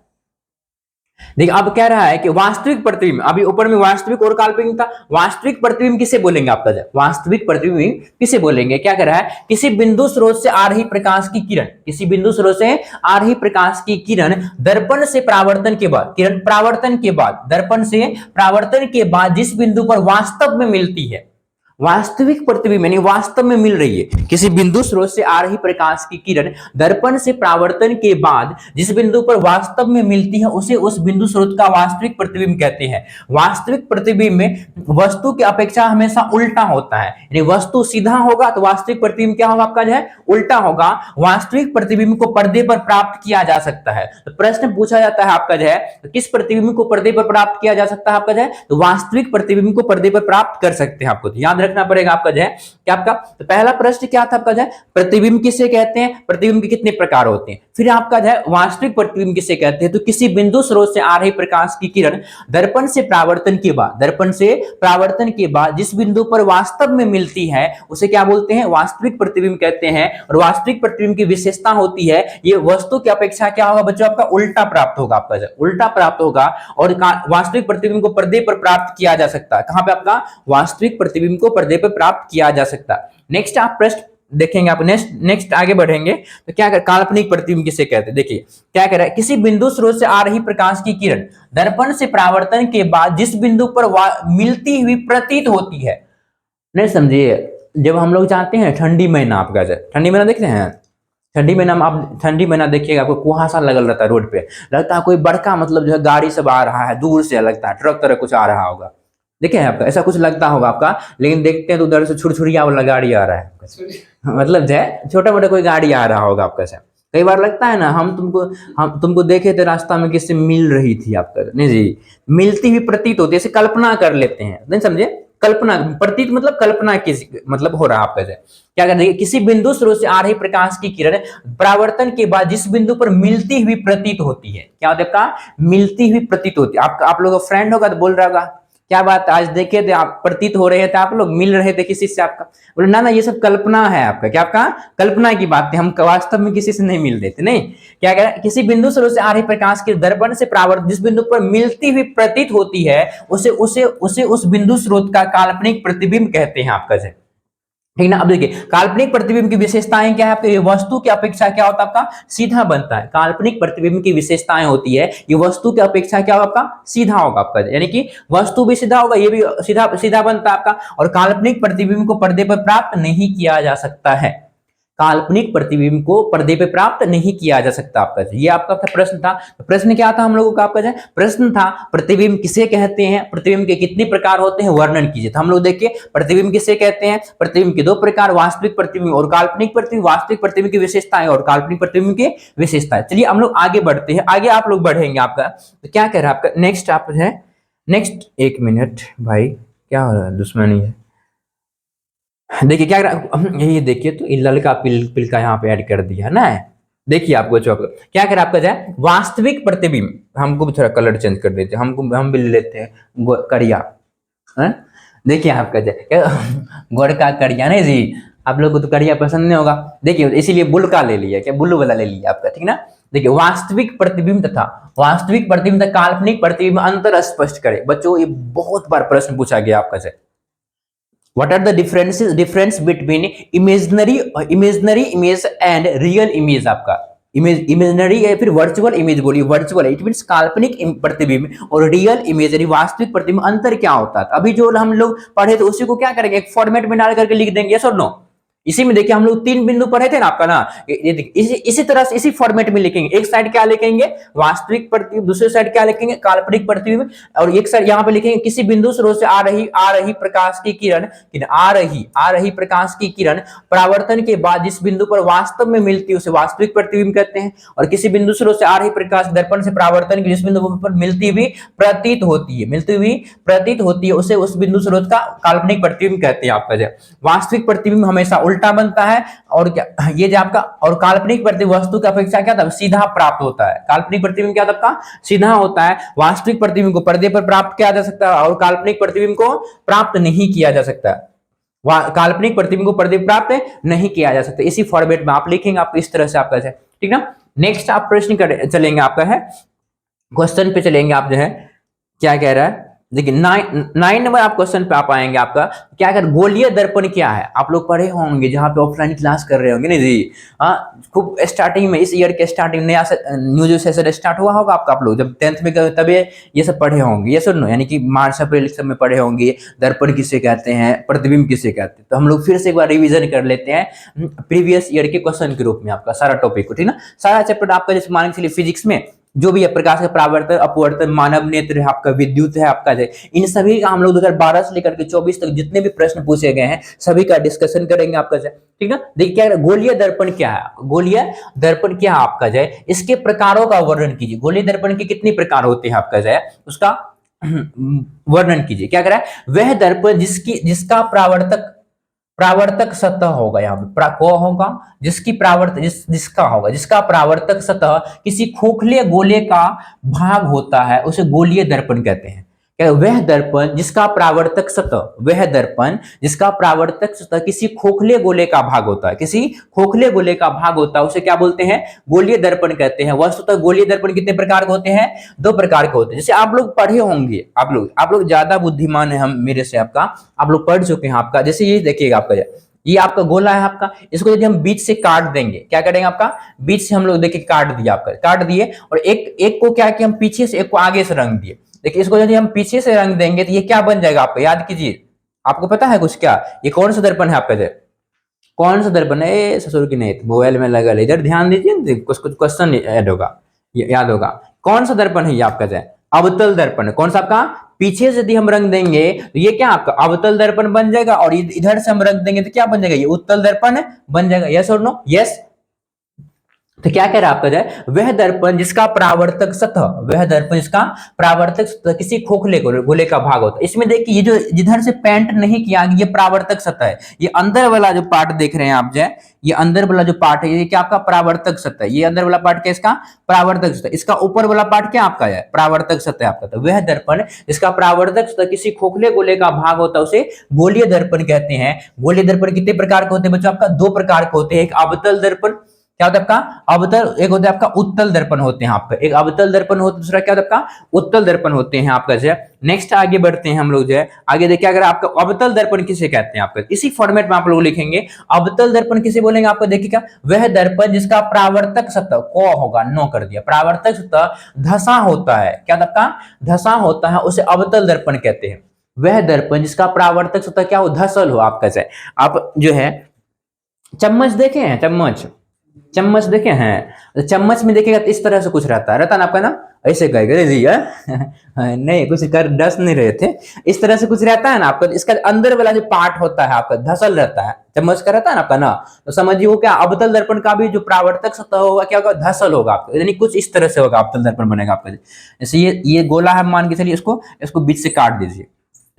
देखिए अब कह रहा है कि वास्तविक प्रतिबिंब, अभी ऊपर में वास्तविक और काल्पनिक था, वास्तविक प्रतिबिंब किसे बोलेंगे आपका, वास्तविक प्रतिबिंब किसे बोलेंगे, क्या कह रहा है, किसी बिंदु स्रोत से आ रही प्रकाश की किरण, किसी बिंदु स्रोत से आ रही प्रकाश की किरण दर्पण से परावर्तन के बाद, किरण परावर्तन के बाद, दर्पण से परावर्तन के बाद जिस बिंदु पर वास्तव में मिलती है, वास्तविक प्रतिबिंब यानी वास्तव में मिल रही है, किसी बिंदु स्रोत से आ रही प्रकाश की किरण दर्पण से परावर्तन के बाद जिस बिंदु पर वास्तव में मिलती है, उसे उस बिंदु स्रोत का वास्तविक प्रतिबिंब कहते हैं। वास्तविक प्रतिबिंब में वस्तु की अपेक्षा हमेशा उल्टा होता है, यानी वस्तु सीधा होगा तो वास्तविक प्रतिबिंब क्या होगा आपका जो है, उल्टा होगा। वास्तविक प्रतिबिंब को पर्दे पर प्राप्त किया जा सकता है। तो प्रश्न पूछा जाता है आपका जो है, तो किस प्रतिबिंब को पर्दे पर प्राप्त किया जा सकता है आपका जो है, तो वास्तविक प्रतिबिंब को पर्दे पर प्राप्त कर सकते हैं। आपको याद रखना पड़ेगा आपका जो है कि आपका तो पहला प्रश्न क्या था आपका जो है, प्रतिबिंब किसे कहते हैं, प्रतिबिंब के कितने प्रकार होते हैं। फिर आपका जो है वास्तविक प्रतिबिंब किसे कहते हैं, तो किसी बिंदु स्रोत से आ रही प्रकाश की किरण दर्पण से परावर्तन के बाद जिस बिंदु पर वास्तव में मिलती है उसे क्या बोलते हैं, वास्तविक प्रतिबिंब कहते हैं। और वास्तविक प्रतिबिंब की विशेषता होती है ये वस्तु की अपेक्षा क्या होगा बच्चों, आपका उल्टा प्राप्त होगा, आपका उल्टा प्राप्त होगा। और वास्तविक प्रतिबिंब को पर्दे पर प्राप्त किया जा सकता है, कहां पे आपका, वास्तविक प्रतिबिंब को पर्दे पर प्राप्त किया जा सकता है। नेक्स्ट आप प्रश्न देखेंगे, आप नेक्स्ट आगे बढ़ेंगे तो क्या कर, काल्पनिक प्रतिबिंब किसे कहते हैं। देखिए क्या कह रहा है, किसी बिंदु स्रोत से आ रही प्रकाश की किरण दर्पण से परावर्तन के बाद जिस बिंदु पर मिलती हुई प्रतीत होती है। नहीं समझिए, जब हम लोग जाते हैं ठंडी महीना, आपका ठंडी महीना देखते हैं, ठंडी महीना में आप ठंडी महीना देखिएगा आपको कुहासा लगल रहता है रोड पे, लगता है कोई बड़का मतलब जो है गाड़ी सब आ रहा है, दूर से लगता है ट्रक तरह कुछ आ रहा होगा, देखे हैं आपका ऐसा कुछ लगता होगा आपका। लेकिन देखते हैं तो उधर से छुरछुरिया वाला गाड़ी आ रहा है, मतलब जो है छोटा मोटा कोई गाड़ी आ रहा होगा आपका। कई बार लगता है ना, हम तुमको देखे थे रास्ता में किससे मिल रही थी आपका, नहीं जी, मिलती हुई प्रतीत होती है, ऐसे कल्पना कर लेते हैं, नहीं समझे, कल्पना, प्रतीत मतलब कल्पना की मतलब हो रहा है आपका। क्या कहते हैं, किसी बिंदु स्रोत से आ रही प्रकाश की किरण परावर्तन के बाद जिस बिंदु पर मिलती हुई प्रतीत होती है, क्या होता है आपका, मिलती हुई प्रतीत होती है। आप लोगों का फ्रेंड होगा तो बोल रहा होगा क्या बात, आज देखे थे आप, प्रतीत हो रहे थे आप लोग, मिल रहे थे किसी से, आपका बोले ना ये सब कल्पना है आपका, क्या आपका कल्पना की बात है, हम वास्तव में किसी से नहीं मिल रहे थे। नहीं, क्या कह रहा है, किसी बिंदु स्रोत से आ रही प्रकाश के दर्पण से परावर्तित जिस बिंदु पर मिलती हुई प्रतीत होती है उसे उस बिंदु स्रोत का काल्पनिक प्रतिबिंब कहते हैं आपका से, ठीक ना। अब देखिए काल्पनिक प्रतिबिंब की विशेषताएं क्या है आपके, वस्तु की अपेक्षा क्या होता है आपका, सीधा बनता है। काल्पनिक प्रतिबिंब की विशेषताएं होती है ये वस्तु की अपेक्षा क्या होगा आपका, सीधा होगा आपका, यानी कि वस्तु भी सीधा होगा, ये भी सीधा सीधा बनता है आपका। और काल्पनिक प्रतिबिंब को पर्दे पर प्राप्त नहीं किया जा सकता है। काल्पनिक प्रतिबिंब को पर्दे पे प्राप्त नहीं किया जा सकता आपका। ये आपका प्रश्न था। प्रश्न क्या था हम लोगों का आपका? प्रश्न था प्रतिबिंब किसे कहते हैं, प्रतिबिंब के कितने प्रकार होते हैं, वर्णन कीजिए। तो हम लोग देखिए प्रतिबिंब किसे कहते हैं, प्रतिबिंब के दो प्रकार, वास्तविक प्रतिबिंब और काल्पनिक प्रतिबिंब। वास्तविक प्रतिबिंब की विशेषताएं और काल्पनिक प्रतिबिंब की विशेषताएं। चलिए हम लोग आगे बढ़ते हैं, आगे आप लोग बढ़ेंगे। आपका तो क्या कह रहा है आपका नेक्स्ट, आप है नेक्स्ट, एक मिनट भाई क्या हो रहा है, दुश्मनी है। देखिए क्या ये देखिए, तो इल्ल का पिल का यहाँ पे ऐड कर दिया ना। देखिए आपको चौक क्या कर आपका जाए, वास्तविक प्रतिबिंब। हमको भी थोड़ा कलर चेंज कर देते हैं, हमको हम भी लेते हैं करिया। देखिए आपका जाए गोड़ का करिया नहीं जी, आप लोग को तो करिया पसंद नहीं होगा। देखिए इसीलिए बुल का ले लिया, क्या ब्लू वाला ले लिया आपका, ठीक ना। देखिए वास्तविक प्रतिबिंब तथा वास्तविक प्रतिबिंब तथा काल्पनिक प्रतिबिंब अंतर स्पष्ट करे। बच्चों ये बहुत बार प्रश्न पूछा गया आपका से। What are the difference between imaginary image and real image? आपका इमेजनरी या फिर वर्चुअल इमेज बोलिए, वर्चुअल इट मींस काल्पनिक प्रतिबिंब और रियल इमेज यानी वास्तविक प्रतिबिंब, अंतर क्या होता है? अभी जो हम लोग पढ़े थे उसी को क्या करेंगे, एक फॉर्मेट में डाल करके लिख देंगे, यस और नो। इसी में देखिए हम लोग 3 बिंदु पढ़े थे ना आपका ना, ये देखिए इसी तरह से इसी फॉर्मेट में लिखेंगे। एक साइड क्या लिखेंगे, वास्तविक प्रतिबिंब, दूसरे साइड क्या लिखेंगे, काल्पनिक प्रतिबिंब, और एक साइड यहाँ पे लिखेंगे किसी बिंदु स्रोत से आ रही प्रकाश की किरण, आ रही प्रकाश की किरण परावर्तन के बाद जिस बिंदु पर वास्तव में मिलती है उसे वास्तविक प्रतिबिंब कहते हैं। और किसी बिंदु स्रोत से आ रही प्रकाश दर्पण से परावर्तन की जिस बिंदु पर मिलती हुई प्रतीत होती है उसे उस बिंदु स्रोत का काल्पनिक प्रतिबिंब कहते हैं आपका। वास्तविक प्रतिबिंब हमेशा उल्टा बनता है, और क्या ये जो आपका, और काल्पनिक प्रतिबिंब वस्तु की अपेक्षा क्या था, सीधा प्राप्त होता है। काल्पनिक प्रतिबिंब क्या था, सीधा होता है। वास्तविक प्रतिबिंब को पर्दे पर प्राप्त किया जा सकता है और काल्पनिक प्रतिबिंब को प्राप्त नहीं किया जा सकता। काल्पनिक प्रतिबिंब को पर्दे प्राप्त नहीं किया जा सकता। इसी फॉर्मेट में आप लिखेंगे, आप इस तरह से आपका है, ठीक ना। नेक्स्ट आप प्रश्न चलेंगे, आपका है क्वेश्चन पे चलेंगे। आप जो है क्या कह रहा है, देखिए 9 नंबर आप क्वेश्चन पे आप आएंगे। आपका क्या कर, गोलीय दर्पण क्या है, आप लोग पढ़े होंगे जहां पे ऑफलाइन क्लास कर रहे होंगे नहीं जी। खूब स्टार्टिंग में, इस ईयर के स्टार्टिंग नया न्यू जो सेशन स्टार्ट हुआ होगा आपका, आप लोग जब 10th में गए तब ये सब पढ़े होंगे, ये सुनो, यानी कि मार्च अप्रैल सब में पढ़े होंगे दर्पण किसे कहते हैं, प्रतिबिंब किसे कहते हैं। तो हम लोग फिर से एक बार रिविजन कर लेते हैं प्रीवियस ईयर के क्वेश्चन के रूप में आपका सारा टॉपिक को, ठीक ना। सारा चैप्टर आपका जैसे मान के चलिए फिजिक्स में जो भी है, प्रकाश का परावर्तन, अपवर्तन, मानव नेत्र है आपका, विद्युत है आपका, इन सभी का हम लोग 2012 से लेकर के 24 तक जितने भी प्रश्न पूछे गए हैं सभी का डिस्कशन करेंगे आपका, ठीक ना। देखिए क्या गोलीय दर्पण क्या है, गोलीय दर्पण क्या है आपका, इसके प्रकारों का वर्णन कीजिए। गोलीय दर्पण के कितने प्रकार होते हैं आपका, उसका वर्णन कीजिए। क्या कह रहा है, वह दर्पण जिसका प्रावर्तक सतह होगा, यहाँ पे होगा जिसकी जिसका प्रावर्तक सतह किसी खोखले गोले का भाग होता है उसे गोलीय दर्पण कहते हैं। क्या, वह दर्पण जिसका प्रावर्तक सतह किसी खोखले गोले का भाग होता है, उसे क्या बोलते हैं, गोलीय दर्पण कहते हैं। वस्तुतः गोलीय दर्पण कितने प्रकार के होते हैं, 2 प्रकार के होते हैं। जैसे आप लोग पढ़े होंगे, आप लोग ज्यादा बुद्धिमान है हम मेरे से, आप लोग पढ़ चुके हैं आपका। जैसे ये देखिएगा आपका, ये आपका गोला है आपका, इसको यदि हम बीच से काट देंगे, क्या करेंगे आपका, बीच से हम लोग देखिए काट दिया आपका, काट दिए, और एक को क्या किया हम पीछे से, एक को आगे से रंग दिए। देखिए इसको यदि हम पीछे से रंग देंगे तो ये क्या बन जाएगा आपका, याद कीजिए, आपको पता है कुछ क्या, ये कौन सा दर्पण है आपका, कौन सा दर्पण है, ससुर की नहीं मोबाइल में लगा, इधर ध्यान दीजिए, कुछ क्वेश्चन याद होगा। कौन सा दर्पण है ये आपका, अवतल दर्पण। कौन सा आपका, पीछे से यदि हम रंग देंगे तो ये क्या आपका अवतल दर्पण बन जाएगा, और इधर से हम रंग देंगे तो क्या बन जाएगा, ये उत्तल दर्पण बन जाएगा। यस और नो, यस। तो क्या कह रहा है आपका, वह दर्पण जिसका प्रावर्तक सतह किसी खोखले गोले का भाग होता है। इसमें देखिए ये जो जिधर से पेंट नहीं किया ये प्रावर्तक सतह है। ये अंदर वाला जो पार्ट देख रहे हैं आप, ये अंदर वाला जो पार्ट है ये क्या आपका प्रावर्तक सतह है। ये अंदर वाला पार्ट क्या इसका, प्रावर्तक सतह। इसका ऊपर वाला पार्ट क्या आपका है, प्रावर्तक सतह आपका। तो वह दर्पण जिसका प्रावर्तक सतह किसी खोखले गोले का भाग होता है उसे गोलीय दर्पण कहते हैं। गोलीय दर्पण कितने प्रकार के होते हैं बच्चों, आपका 2 प्रकार के होते हैं। एक अवतल दर्पण, क्या होता है आपका अवतल, एक होता है आपका उत्तल दर्पण होते हैं आपका, एक अवतल दर्पण होता है, दूसरा क्या होता है आपका उत्तल दर्पण होते हैं आपका। नेक्स्ट आगे बढ़ते हैं हम लोग, आगे देखिए, अगर आपका अवतल दर्पण किसे कहते हैं आपका, इसी फॉर्मेट में आप लोग लिखेंगे। अवतल दर्पण किसे बोलेंगे आपको, देखिएगा, वह दर्पण जिसका प्रावर्तक सतह को होगा, नो कर दिया, प्रावर्तक सतह धसा होता है, क्या आपका धसा होता है, उसे अवतल दर्पण कहते हैं। वह दर्पण जिसका प्रावर्तक सतह क्या हो, धसल हो आपका, आप जो है चम्मच देखे हैं, चम्मच, चम्मच देखे हैं, तो चम्मच में देखिएगा तो इस तरह से कुछ रहता है ना आपका ना, ऐसे कहेगा रे जी नहीं कुछ कर डस नहीं रहे थे, इस तरह से कुछ रहता है ना आपका, इसका अंदर वाला जो पार्ट होता है आपका धसल रहता है, चम्मच का रहता है ना आपका ना, तो समझिए वो क्या अवतल दर्पण का भी जो परावर्तक सतह होगा क्या होगा, धसल होगा आपका, यानी कुछ इस तरह से होगा अवतल दर्पण बनेगा आपका। जैसे ये गोला है मान के चलिए, इसको इसको बीच से काट दीजिए,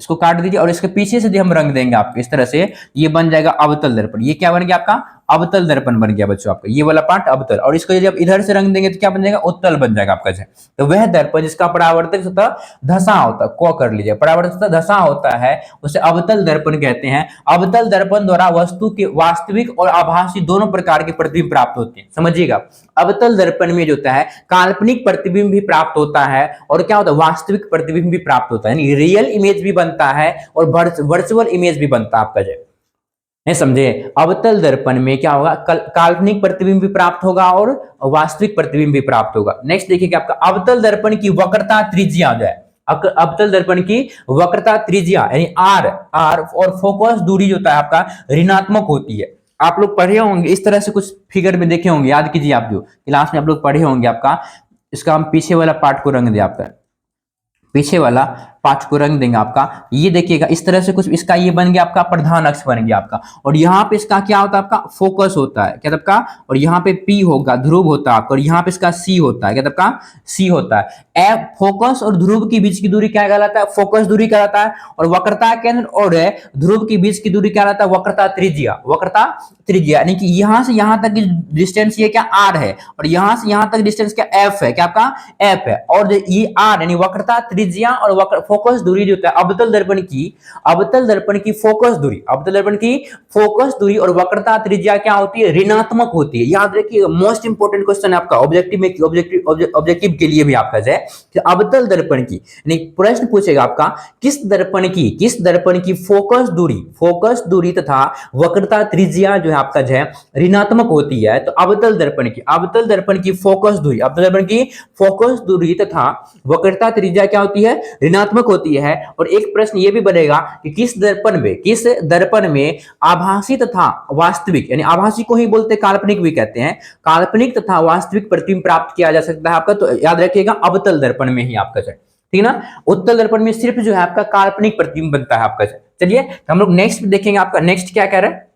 इसको काट दीजिए और इसके पीछे से भी हम रंग देंगे आपको इस तरह से, ये बन जाएगा अवतल दर्पण। ये क्या बन गया आपका, अवतल दर्पण बन गया बच्चों आपका, ये वाला पार्ट अवतल, और इसको जब इधर से रंग देंगे तो क्या बन जाएगा, उत्तल बन जाएगा आपका जो। तो वह दर्पण जिसका परावर्तक सतह धसा होता है, को कर लीजिए, परावर्तक सतह धसा होता है उसे अवतल दर्पण कहते हैं। अवतल दर्पण द्वारा वस्तु के वास्तविक और आभासी दोनों प्रकार के प्रतिबिंब प्राप्त होते हैं, समझिएगा। अवतल दर्पण में जो होता है काल्पनिक प्रतिबिंब भी प्राप्त होता है, और क्या होता है, वास्तविक प्रतिबिंब भी प्राप्त होता है, यानी रियल इमेज भी बनता है और वर्चुअल इमेज भी बनता है आपका जो, नहीं समझे। अवतल दर्पण में क्या होगा, काल्पनिक प्रतिबिंब भी प्राप्त होगा और वास्तविक प्रतिबिंब भी प्राप्त होगा। नेक्स्ट देखिए आपका अवतल दर्पण की वक्रता त्रिज्या जो है, अवतल दर्पण की वक्रता त्रिज्या यानी आर और फोकस दूरी जो होता है आपका ऋणात्मक होती है। आप लोग पढ़े होंगे इस तरह से कुछ फिगर में देखे होंगे, याद कीजिए आप जो क्लास में आप लोग पढ़े होंगे आपका, इसका हम पीछे वाला पार्ट को रंग दे आपका, पीछे वाला पार्ट को रंग देंगे आपका। ये देखिएगा इस तरह से कुछ, इसका ये बन गया आपका प्रधान अक्ष बन गया आपका, और यहाँ पे इसका क्या होता है आपका फोकस होता है क्या आपका, और यहाँ पे पी होगा ध्रुव होता है आपका, और यहाँ पे इसका सी होता है क्या आपका सी होता है। एफ फोकस और ध्रुव के बीच की दूरी क्या कहलाता है, फोकस दूरी कहलाता है, और वक्रता केंद्र और ध्रुव के बीच की दूरी क्या कहलाता है, वक्रता त्रिज्या, वक्रता त्रिज्या, यानी कि यहाँ से यहाँ तक की डिस्टेंस ये क्या आर है, और यहाँ से यहाँ तक डिस्टेंस क्या एफ है, क्या आपका एफ है, और ये आर यानी वक्रता त्रिज्या और वक्र फोकस दूरी जो होता है अवतल दर्पण की फोकस दूरी, अवतल दर्पण की फोकस दूरी और वक्रता त्रिज्या क्या होती है, ऋणात्मक होती है। याद रखिएगा मोस्ट इंपोर्टेंट क्वेश्चन है आपका ऑब्जेक्टिव में, ऑब्जेक्टिव के लिए भी आपका है कि अवतल दर्पण की, यानी प्रश्न पूछेगा आपका किस दर्पण की फोकस दूरी तथा वक्रता त्रिज्या जो है आपका जो है ऋणात्मक होती है। तो अवतल दर्पण की फोकस दूरी तथा वक्रता त्रिज्या क्या होती है, ऋणात्मक होती है। और एक प्रश्न ये भी बनेगा कि किस दर्पण में आभासी तथा वास्तविक, यानी आभासी को ही बोलते काल्पनिक भी कहते हैं, काल्पनिक तथा वास्तविक प्रतिबिंब प्राप्त किया जा सकता है आपका। तो याद रखिएगा अवतल दर्पण में ही आपका जो, ठीक है ना, उत्तल दर्पण में सिर्फ जो है आपका काल्पनिक प्रतिबिंब बनता है आपका। चलिए तो हम लोग नेक्स्ट देखेंगे आपका, नेक्स्ट क्या कह रहा है,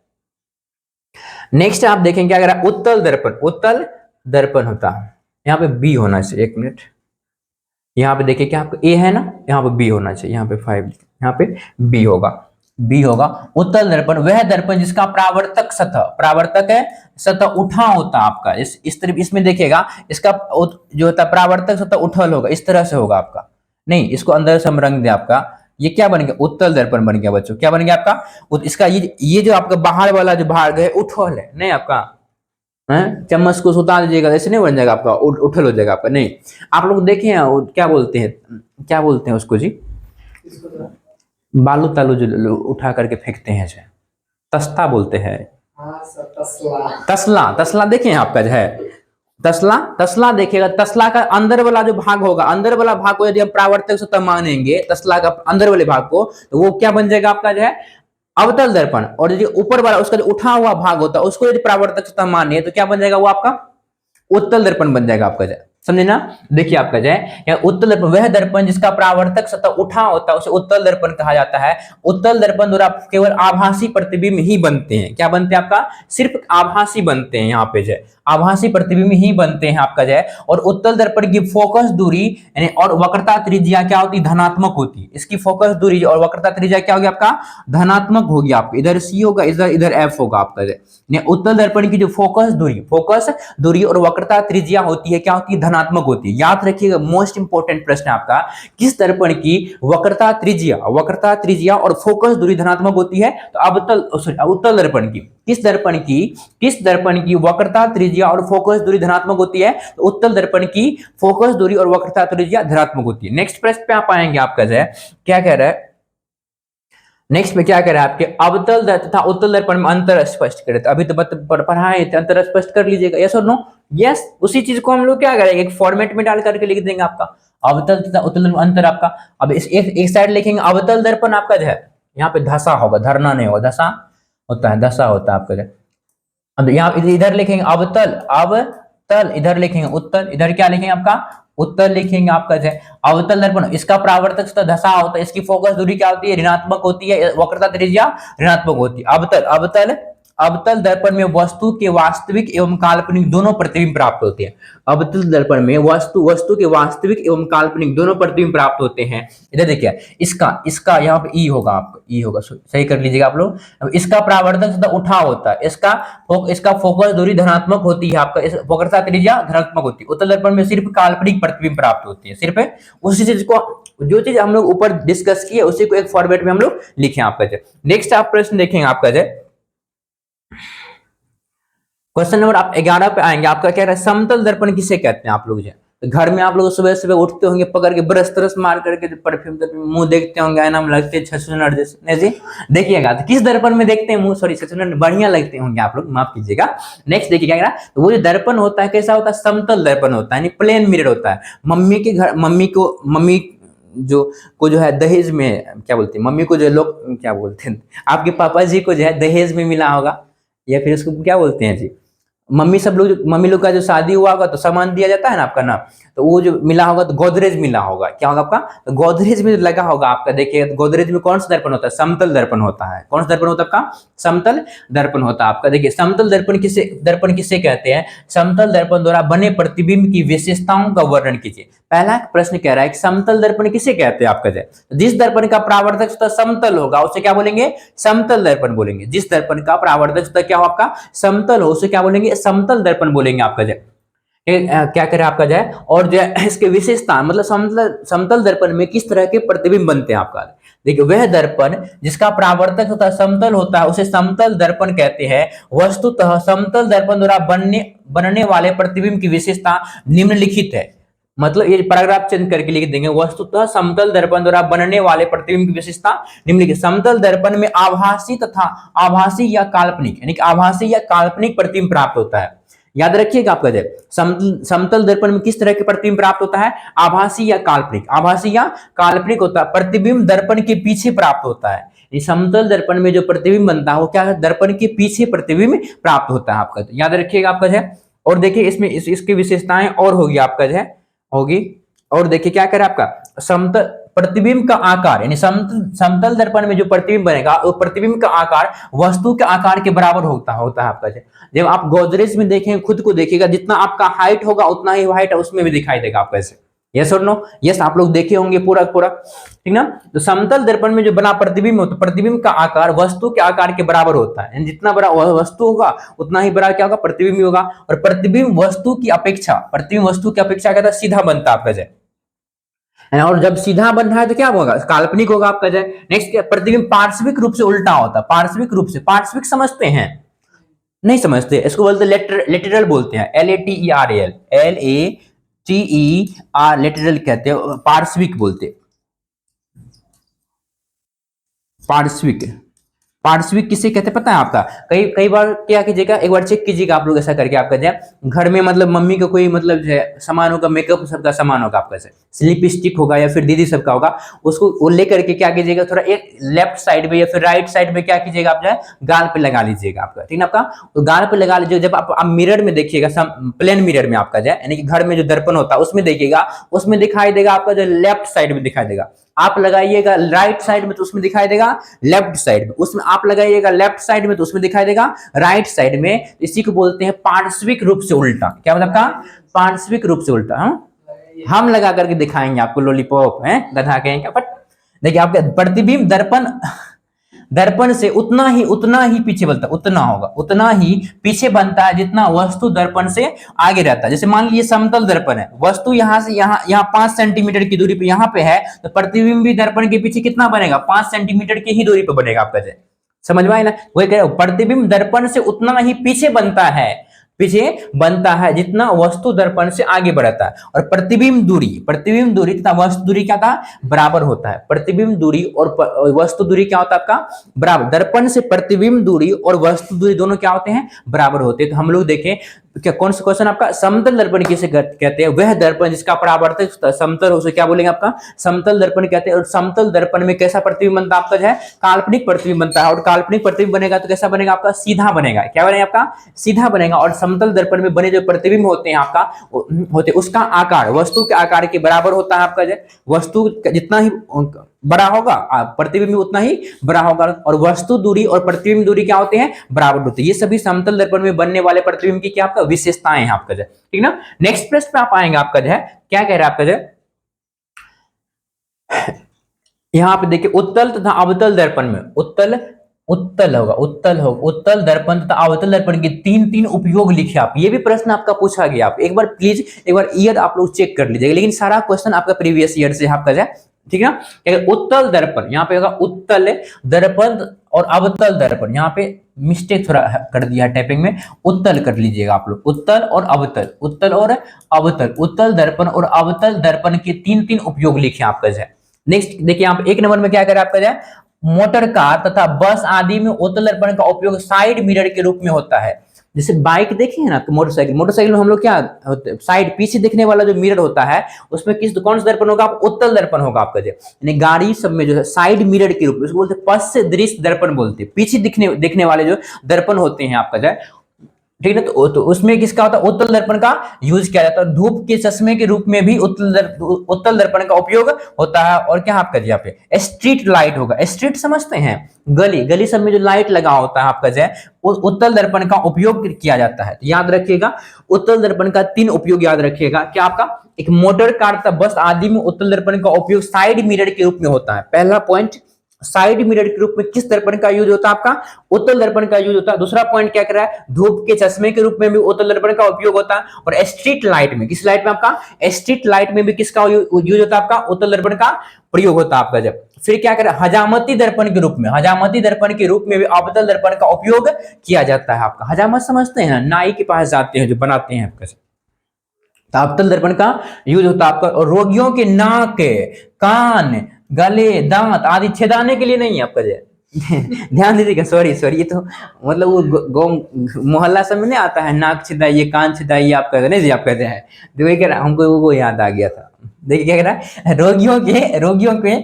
नेक्स्ट आप देखेंगे क्या कह रहा है, उत्तल दर्पण होता है, यहाँ पे बी होना चाहिए, एक मिनट, यहाँ पे देखिए क्या आपका ए है ना, यहाँ पे बी होना चाहिए, यहाँ पे 5, यहाँ पे बी होगा। उत्तल दर्पण वह दर्पण जिसका प्रावर्तक है सतह उठा होता है आपका, इस तरह इसमें देखिएगा इसका जो होता है प्रावर्तक सतह उठल होगा, इस तरह से होगा आपका, नहीं इसको अंदर से हम रंग दे आपका, ये क्या बन गया, उत्तल दर्पण बन गया बच्चों, क्या बन गया आपका, इसका ये जो आपका बाहर वाला जो भाग है उठल है, नहीं आपका चम्मच को सुता दीजिएगा ऐसे नहीं बन जाएगा आपका, उठल हो जाएगा आपका, नहीं। आप लोग देखे हैं क्या बोलते हैं उसको जी, बालू तालू जो उठा करके फेंकते हैं, तस्ता बोलते हैं, तसला देखे हैं आपका जो है, तसला देखिएगा, तसला का अंदर वाला जो भाग होगा, अंदर वाला भाग को यदि हम प्रावर्तक सतह मानेंगे तसला का अंदर वाले भाग को, तो वो क्या बन जाएगा आपका जो है अवतल दर्पण। और यदि ऊपर वाला उसका जो उठा हुआ भाग होता है उसको यदि प्रावर्तक सतह मानिए तो क्या बन जाएगा, वो आपका उत्तल दर्पण बन जाएगा आपका, समझे ना। देखिए आपका जो है उत्तल दर्पण वह दर्पण जिसका प्रावर्तक सतह उठा होता है उसे उत्तल दर्पण कहा जाता है। उत्तल दर्पण द्वारा केवल आभासी प्रतिबिंब ही बनते हैं, क्या बनते हैं आपका, सिर्फ आभासी बनते हैं, यहाँ पे जो आभासी प्रतिबिंब ही बनते हैं आपका जो है। और उत्तल दर्पण की फोकस दूरी यानी और वक्रता त्रिज्या क्या होती है, धनात्मक होती है। इसकी फोकस दूरी और वक्रता त्रिज्या क्या होगी आपका, धनात्मक होगी आपकी, इधर सी होगा इधर एफ होगा आपका जो। उत्तल दर्पण की जो फोकस दूरी और वक्रता त्रिज्या होती है क्या होती है, धनात्मक होती है। याद रखिएगा मोस्ट इंपोर्टेंट प्रश्न आपका, किस दर्पण की वक्रता त्रिज्या और फोकस दूरी धनात्मक होती है, तो उत्तल दर्पण की किस दर्पण की वक्रता त्रिज्या और फोकस दूरी धनात्मक होती है, तो उत्तल दर्पण की फोकस दूरी और वक्रता त्रिज्या धनात्मक होती है। नेक्स्ट प्रश्न पे आप आएंगे आपका जो है क्या कह रहा है, नेक्स्ट में क्या कह रहा है आपके अवतल तथा उत्तल दर्पण में अंतर स्पष्ट करें। तो अभी तो पढ़ाए थे, अंतर स्पष्ट कर लीजिएगा, यस और नो, यस। उसी चीज को हम लोग क्या करेंगे, एक फॉर्मेट में डाल करके लिख देंगे आपका अवतल तथा उत्तल दर्पण अंतर आपका। अब एक साइड लिखेंगे अवतल दर्पण आपका जो है यहाँ पे धसा होगा, धरना नहीं होगा, धसा होता है आपका जो अब यहाँ इधर लिखेंगे अवतल, अवतल, इधर लिखेंगे उत्तल, इधर क्या लिखेंगे आपका उत्तल लिखेंगे आपका जो है। अवतल दर्पण, इसका परावर्तक सतह धसा होता है, इसकी फोकस दूरी क्या होती है, ऋणात्मक होती है, वक्रता त्रिज्या ऋणात्मक होती है। अवतल, अवतल, अवतल दर्पण में वस्तु के वास्तविक एवं काल्पनिक दोनों प्रतिबिंब प्राप्त होते हैं। अवतल दर्पण में वस्तु के वास्तविक एवं काल्पनिक दोनों प्रतिबिंब प्राप्त होते हैं। इधर देखिए, इसका यहाँ पे ई होगा, आपका ई होगा, सही कर लीजिएगा आप लोग। अब इसका परावर्तक सतह उठा होता है, इसका फोकस दूरी धनात्मक होती है, आपका इस वक्रता त्रिज्या धनात्मक होती है। उत्तल दर्पण में सिर्फ काल्पनिक प्रतिबिंब प्राप्त होती है, सिर्फ उसी चीज को, जो चीज हम लोग ऊपर डिस्कस किए उसी को एक फॉर्मेट में हम लोग लिखे आपका। नेक्स्ट आप प्रश्न देखेंगे आपका क्वेश्चन नंबर आप 11 पे आएंगे। आपका कह रहा है समतल दर्पण किसे कहते हैं। आप लोग जो घर में आप लोग सुबह सुबह उठते होंगे, पकड़ के ब्रश तरस मार करके परफ्यूम मुंह देखते होंगे, आईना में लगते हैं छछूनर जैसे जी। देखिएगा तो किस दर्पण में देखते हैं मुंह, सॉरी छछूनर बढ़िया लगते होंगे आप लोग, माफ कीजिएगा। नेक्स्ट देखिए क्या कह रहा है, तो वो जो दर्पण होता है कैसा होता है, समतल दर्पण होता है, यानी प्लेन मिरर होता है। मम्मी के घर, मम्मी जो है दहेज में क्या बोलते हैं, मम्मी को जो लोग क्या बोलते हैं, आपके पापा जी को जो है दहेज में मिला होगा, या फिर उसको क्या बोलते हैं जी, मम्मी लोग का जो शादी हुआ होगा तो सामान दिया जाता है ना आपका ना, तो वो जो मिला होगा तो गोदरेज मिला होगा, क्या होगा आपका, तो गोदरेज में लगा होगा आपका। देखिए तो गोदरेज में कौन सा दर्पण होता है, समतल दर्पण होता है। कौन सा दर्पण होता है आपका, समतल दर्पण होता है आपका। देखिए समतल दर्पण किसे कहते हैं, समतल दर्पण द्वारा बने प्रतिबिंब की विशेषताओं का वर्णन कीजिए। पहला प्रश्न कह रहा है कि समतल दर्पण किसे कहते हैं आपका जाए, जिस दर्पण का परावर्तक सतह समतल होगा उसे क्या बोलेंगे, समतल दर्पण बोलेंगे। जिस दर्पण का परावर्तक सतह क्या हो आपका, समतल हो, उसे क्या बोलेंगे, समतल दर्पण बोलेंगे आपका जाए। क्या करे आपका जाए, और जो इसके विशेषता मतलब समतल दर्पण में किस तरह के प्रतिबिंब बनते हैं आपका। देखिए वह दर्पण जिसका परावर्तक सतह समतल होता है उसे समतल दर्पण कहते हैं। वस्तुतः समतल दर्पण द्वारा बनने वाले प्रतिबिंब की विशेषता निम्नलिखित है। मतलब ये पैराग्राफ चेंज करके लिख देंगे, वस्तुतः समतल दर्पण द्वारा बनने वाले प्रतिबिंब की विशेषता निम्नलिखित। समतल दर्पण में आभासी या काल्पनिक, यानी कि आभासी या काल्पनिक प्रतिबिंब प्राप्त होता है। याद रखिएगा आपका समतल दर्पण में किस तरह के प्रतिबिंब प्राप्त होता है, आभासी या काल्पनिक। आभासी या काल्पनिक होता है, प्रतिबिंब दर्पण के पीछे प्राप्त होता है। समतल दर्पण में जो प्रतिबिंब बनता है वो क्या है, दर्पण के पीछे प्रतिबिंब प्राप्त होता है आपका, याद रखिएगा आपका जो है। और देखिए इसमें इसकी विशेषताएं और होगी आपका जो है, होगी। और देखिए क्या करे आपका, समतल प्रतिबिंब का आकार, यानी समतल दर्पण में जो प्रतिबिंब बनेगा वो प्रतिबिंब का आकार वस्तु के आकार के बराबर होता है आपका। जब आप गोदरेज में देखें, खुद को देखिएगा, जितना आपका हाइट होगा उतना ही हाइट उसमें भी दिखाई देगा आपको ऐसे। यस और नो, यस आप लोग देखे होंगे पूरा ठीक ना। तो समतल दर्पण में जो बना प्रतिबिंब होता है, प्रतिबिंब का आकार वस्तु के आकार के बराबर होता है। जितना बड़ा वस्तु होगा उतना ही बड़ा क्या होगा, प्रतिबिंब होगा। और प्रतिबिंब वस्तु की अपेक्षा क्या है, सीधा बनता है आपका जाए। और जब सीधा बन रहा है तो क्या होगा, काल्पनिक होगा आपका जाए। नेक्स्ट प्रतिबिंब पार्श्विक रूप से उल्टा होता है। पार्श्विक रूप से, पार्श्विक समझते हैं, नहीं समझते, इसको बोलते लेटरल बोलते हैं, LATERAL लेटरल कहते हैं, पार्श्विक बोलते, पार्श्विक किसे कहते हैं पता है आपका। कई बार क्या कीजिएगा, एक बार चेक कीजिएगा आप लोग ऐसा करके आपका जो घर में मतलब मम्मी का कोई मतलब जो है सामान होगा, मेकअप सबका सामान होगा आपका, लिपस्टिक होगा या फिर दीदी सबका होगा, उसको वो लेकर के क्या कीजिएगा, थोड़ा एक लेफ्ट साइड में या फिर राइट साइड में क्या कीजिएगा आप जो है गाल पे लगा लीजिएगा आपका, ठीक ना आपका। तो गाल पे लगा लीजिएगा। जब आप मिरर में देखिएगा, प्लेन मिरर में आपका जो है, यानी कि घर में जो दर्पण होता है उसमें देखिएगा, उसमें दिखाई देगा आपका जो लेफ्ट साइड में दिखाई देगा। आप लगाइएगा राइट साइड में तो उसमें दिखाई देगा लेफ्ट साइड में, उसमें आप लगाइएगा लेफ्ट साइड में तो उसमें दिखाई देगा राइट साइड में। इसी को बोलते हैं पार्श्विक रूप से उल्टा। क्या मतलब का, पार्श्विक रूप से उल्टा। हम लगा करके दिखाएंगे आपको लॉलीपॉप है गधा कहेंगे, बट देखिए आपके प्रतिबिंब दर्पण से उतना ही पीछे बनता है, उतना ही पीछे बनता है जितना वस्तु दर्पण से आगे रहता है। जैसे मान लीजिए समतल दर्पण है, वस्तु यहां से यहाँ 5 सेंटीमीटर की दूरी पे यहाँ पे है, तो प्रतिबिंब भी दर्पण के पीछे कितना बनेगा, 5 सेंटीमीटर की ही दूरी पे बनेगा आपका। समझ में आए ना, वही कह रहे हो, प्रतिबिंब दर्पण से उतना ही पीछे बनता है जितना वस्तु दर्पण से आगे बढ़ता है। और प्रतिबिंब दूरी तथा वस्तु दूरी क्या था, बराबर होता है। प्रतिबिंब दूरी और वस्तु दूरी क्या होता है आपका, बराबर। दर्पण से प्रतिबिंब दूरी और वस्तु दूरी दोनों क्या होते हैं, बराबर होते हैं। तो हम लोग देखें क्या कौन सा क्वेश्चन आपका, समतल दर्पण किसे कहते हैं, वह दर्पण जिसका परावर्तक समतल हो, उसे क्या बोलेंगे आपका, समतल दर्पण कहते हैं। और समतल दर्पण में कैसा प्रतिबिंब बनता है आपका जो है, काल्पनिक प्रतिबिंब बनता है। और काल्पनिक प्रतिबिंब बनेगा तो कैसा बनेगा आपका, सीधा बनेगा। क्या बनेगा आपका, सीधा बनेगा। और समतल दर्पण में बने जो प्रतिबिंब होते हैं आपका, होते उसका आकार वस्तु के आकार के बराबर होता है आपका। जो वस्तु जितना ही बड़ा होगा प्रतिबिंब उतना ही बड़ा होगा। और वस्तु दूरी और प्रतिबिंब दूरी क्या होते हैं, बराबर होते हैं। ये सभी समतल दर्पण में बनने वाले प्रतिबिंब की क्या आपका विशेषताएं हैं आपका जो, ठीक ना। नेक्स्ट प्रश्न पे आप आएंगे, आपका जो है क्या कह रहा है आपका जो, यहां पे देखिए उत्तल तथा अवतल दर्पण में, उत्तल दर्पण तथा अवतल दर्पण के तीन तीन उपयोग लिखे आप। ये भी प्रश्न आपका पूछा गया। आप एक बार प्लीज एक बार ईयर आप लोग चेक कर लीजिएगा, लेकिन सारा क्वेश्चन आपका प्रीवियस ईयर से आपका जाए, ठीक है। उत्तल दर्पण यहाँ पे होगा उत्तल दर्पण और अवतल दर्पण, यहाँ पे मिस्टेक थोड़ा कर दिया टाइपिंग में, उत्तल कर लीजिएगा आप लोग, उत्तल और अवतल, उत्तल और अवतल, उत्तल दर्पण और अवतल दर्पण के तीन तीन उपयोग लिखे आपका जाए। नेक्स्ट देखिए आप एक नंबर में क्या करें आपका जाए, मोटर कार तथा बस आदि में उत्तल दर्पण का उपयोग साइड मिरर के रूप में होता है। जैसे बाइक देखे ना, मोटरसाइकिल में हम लोग क्या साइड पीछे देखने वाला जो मिरर होता है उसमें कौन सा दर्पण होगा, उत्तल दर्पण होगा आपका जो, यानी गाड़ी सब में जो है साइड मिरर के रूप में, उसको बोलते हैं पश्च दृश्य दर्पण बोलते हैं, पीछे देखने वाले जो दर्पण होते हैं आपका जो, ठीक है। तो उसमें किसका होता है, उत्तल दर्पण का यूज किया जाता है। धूप के चश्मे के रूप में भी उत्तल दर्पण का उपयोग होता है। और क्या आपका यहाँ पे स्ट्रीट लाइट होगा, स्ट्रीट समझते हैं, गली सब में जो लाइट लगा होता है आपका जो, उत्तल दर्पण का उपयोग किया जाता है। तो याद रखिएगा उत्तल दर्पण का तीन उपयोग याद रखिएगा। क्या आपका, एक मोटर कार तथा बस आदि में उत्तल दर्पण का उपयोग साइड मिरर के रूप में होता है। पहला पॉइंट, साइड मिरर के रूप में किस दर्पण का यूज होता है आपका, उत्तल दर्पण का यूज होता है। दूसरा पॉइंट क्या कर रहा है, धूप के चश्मे के रूप में भी उत्तल दर्पण का उपयोग होता है। और स्ट्रीट लाइट में, किस लाइट में आपका, स्ट्रीट लाइट में भी किसका यूज होता है आपका, उत्तल दर्पण का प्रयोग होता है आपका जब। फिर क्या करें, हजामती दर्पण के रूप में, हजामती दर्पण के रूप में भी अवतल दर्पण का उपयोग किया जाता है आपका। हजामत समझते हैं, नाई के पास जाते हैं जो बनाते हैं आपका, अवतल दर्पण का यूज होता है आपका। और रोगियों के नाक, कान, गले, दांत आदि छेदाने के लिए नहीं है आपका ध्यान दीजिएगा। सॉरी ये तो मतलब वो मोहल्ला सब में नहीं आता है, नाक छिदाइए कान छिदाइए आप कहते नहीं जी, आप कहते हैं। तो वही कह रहा, हमको वो याद आ गया था। देखिए क्या कह रहा है, रोगियों के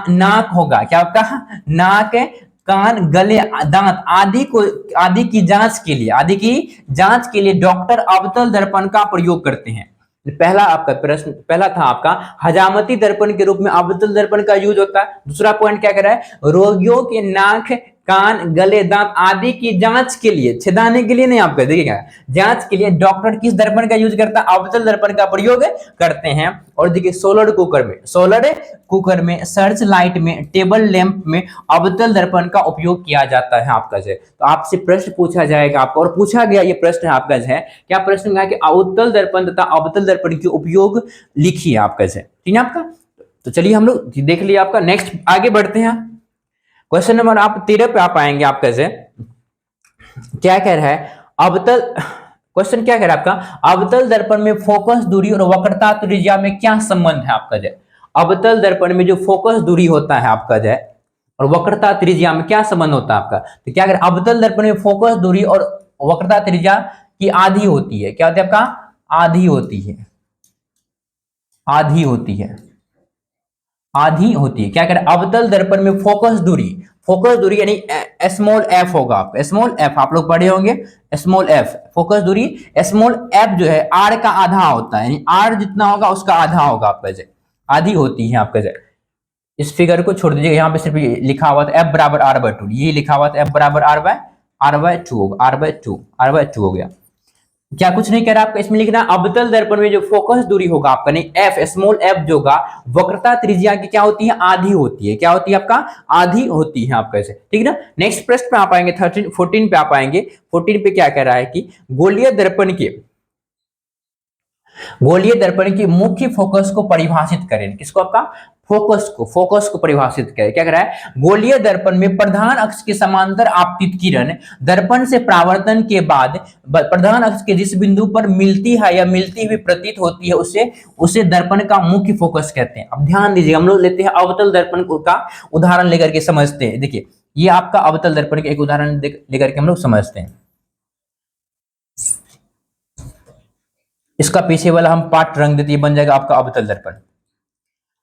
नाक होगा क्या आपका, नाक, कान, गले, दांत आदि की जांच के लिए डॉक्टर अवतल दर्पण का प्रयोग करते हैं। पहला आपका प्रश्न, पहला था आपका हजामती दर्पण के रूप में अवतल दर्पण का यूज होता है। दूसरा पॉइंट क्या कर रहा है, रोगियों के नाक, कान, गले, दांत आदि की जांच के लिए, छेदाने के लिए नहीं आपका, देखिएगा जांच के लिए डॉक्टर किस दर्पण का यूज करता है, अवतल दर्पण का प्रयोग करते हैं। और देखिए सोलर कुकर में, सर्च लाइट में, टेबल लैंप में अवतल दर्पण का उपयोग किया जाता है आपका जो। तो आपसे प्रश्न पूछा जाएगा आपको, और पूछा गया ये प्रश्न है आपका जो है, क्या प्रश्न है कि उत्तल दर्पण तथा अवतल दर्पण के उपयोग लिखिए आपका जो, ठीक है आपका। तो चलिए हम लोग देख लिया आपका, नेक्स्ट आगे बढ़ते हैं। क्वेश्चन नंबर आप 13 पे आप आएंगे आपका से, क्या कह रहा है, अवतल, क्वेश्चन क्या कह रहा है आपका, अवतल दर्पण में फोकस दूरी और वक्रता त्रिज्या में क्या संबंध है आपका जो। अवतल दर्पण में जो फोकस दूरी होता है आपका जो, और वक्रता त्रिज्या में क्या संबंध होता है आपका। तो क्या कह रहा है, अवतल दर्पण में फोकस दूरी और वक्रता त्रिज्या की आधी होती है। क्या होती है आपका, आधी होती है, आधी होती है, आधी होती है। क्या कह रहे हैं, अवतल दर्पण में फोकस दूरी यानी स्मॉल एफ होगा, आप स्मॉल एफ आप लोग पढ़े होंगे, स्मॉल एफ फोकस दूरी, स्मॉल एफ जो है आर का आधा होता है, यानी आर जितना होगा उसका आधा होगा आपका जो, आधी होती है आपका जो। इस फिगर को छोड़ दीजिए, यहाँ पे सिर्फ लिखा हुआ था एफ बराबर आर बाय टू, ये लिखा हुआ था एफ बराबर आर बाय टू होगा, आर बाय टू हो गया। क्या कुछ नहीं कह रहा आपका, इसमें लिखना अवतल दर्पण में जो फोकस दूरी होगा आपका, नहीं एफ, स्मॉल एफ जो होगा वक्रता त्रिज्या की क्या होती है, आधी होती है। क्या होती है आपका, आधी होती है आपका ऐसे, ठीक है ना। नेक्स्ट प्रश्न पे आप आएंगे 14 पे आप आएंगे। 14 पे क्या कह रहा है कि गोलीय दर्पण की मुख्य फोकस को परिभाषित करें। किसको, आपका फोकस को परिभाषित करें। क्या कर रहा है, गोलीय दर्पण में प्रधान अक्ष के समांतर आपतित किरण दर्पण से परावर्तन के बाद प्रधान अक्ष के जिस बिंदु पर मिलती है या मिलती हुई प्रतीत होती है उसे दर्पण का मुख्य फोकस कहते हैं। अब ध्यान दीजिए, हम लोग लेते हैं अवतल दर्पण का उदाहरण लेकर के समझते हैं। देखिए ये आपका अवतल दर्पण का एक उदाहरण लेकर के हम लोग समझते हैं। इसका पीछे वाला हम पार्ट रंग देते, ये बन जाएगा आपका अवतल दर्पण।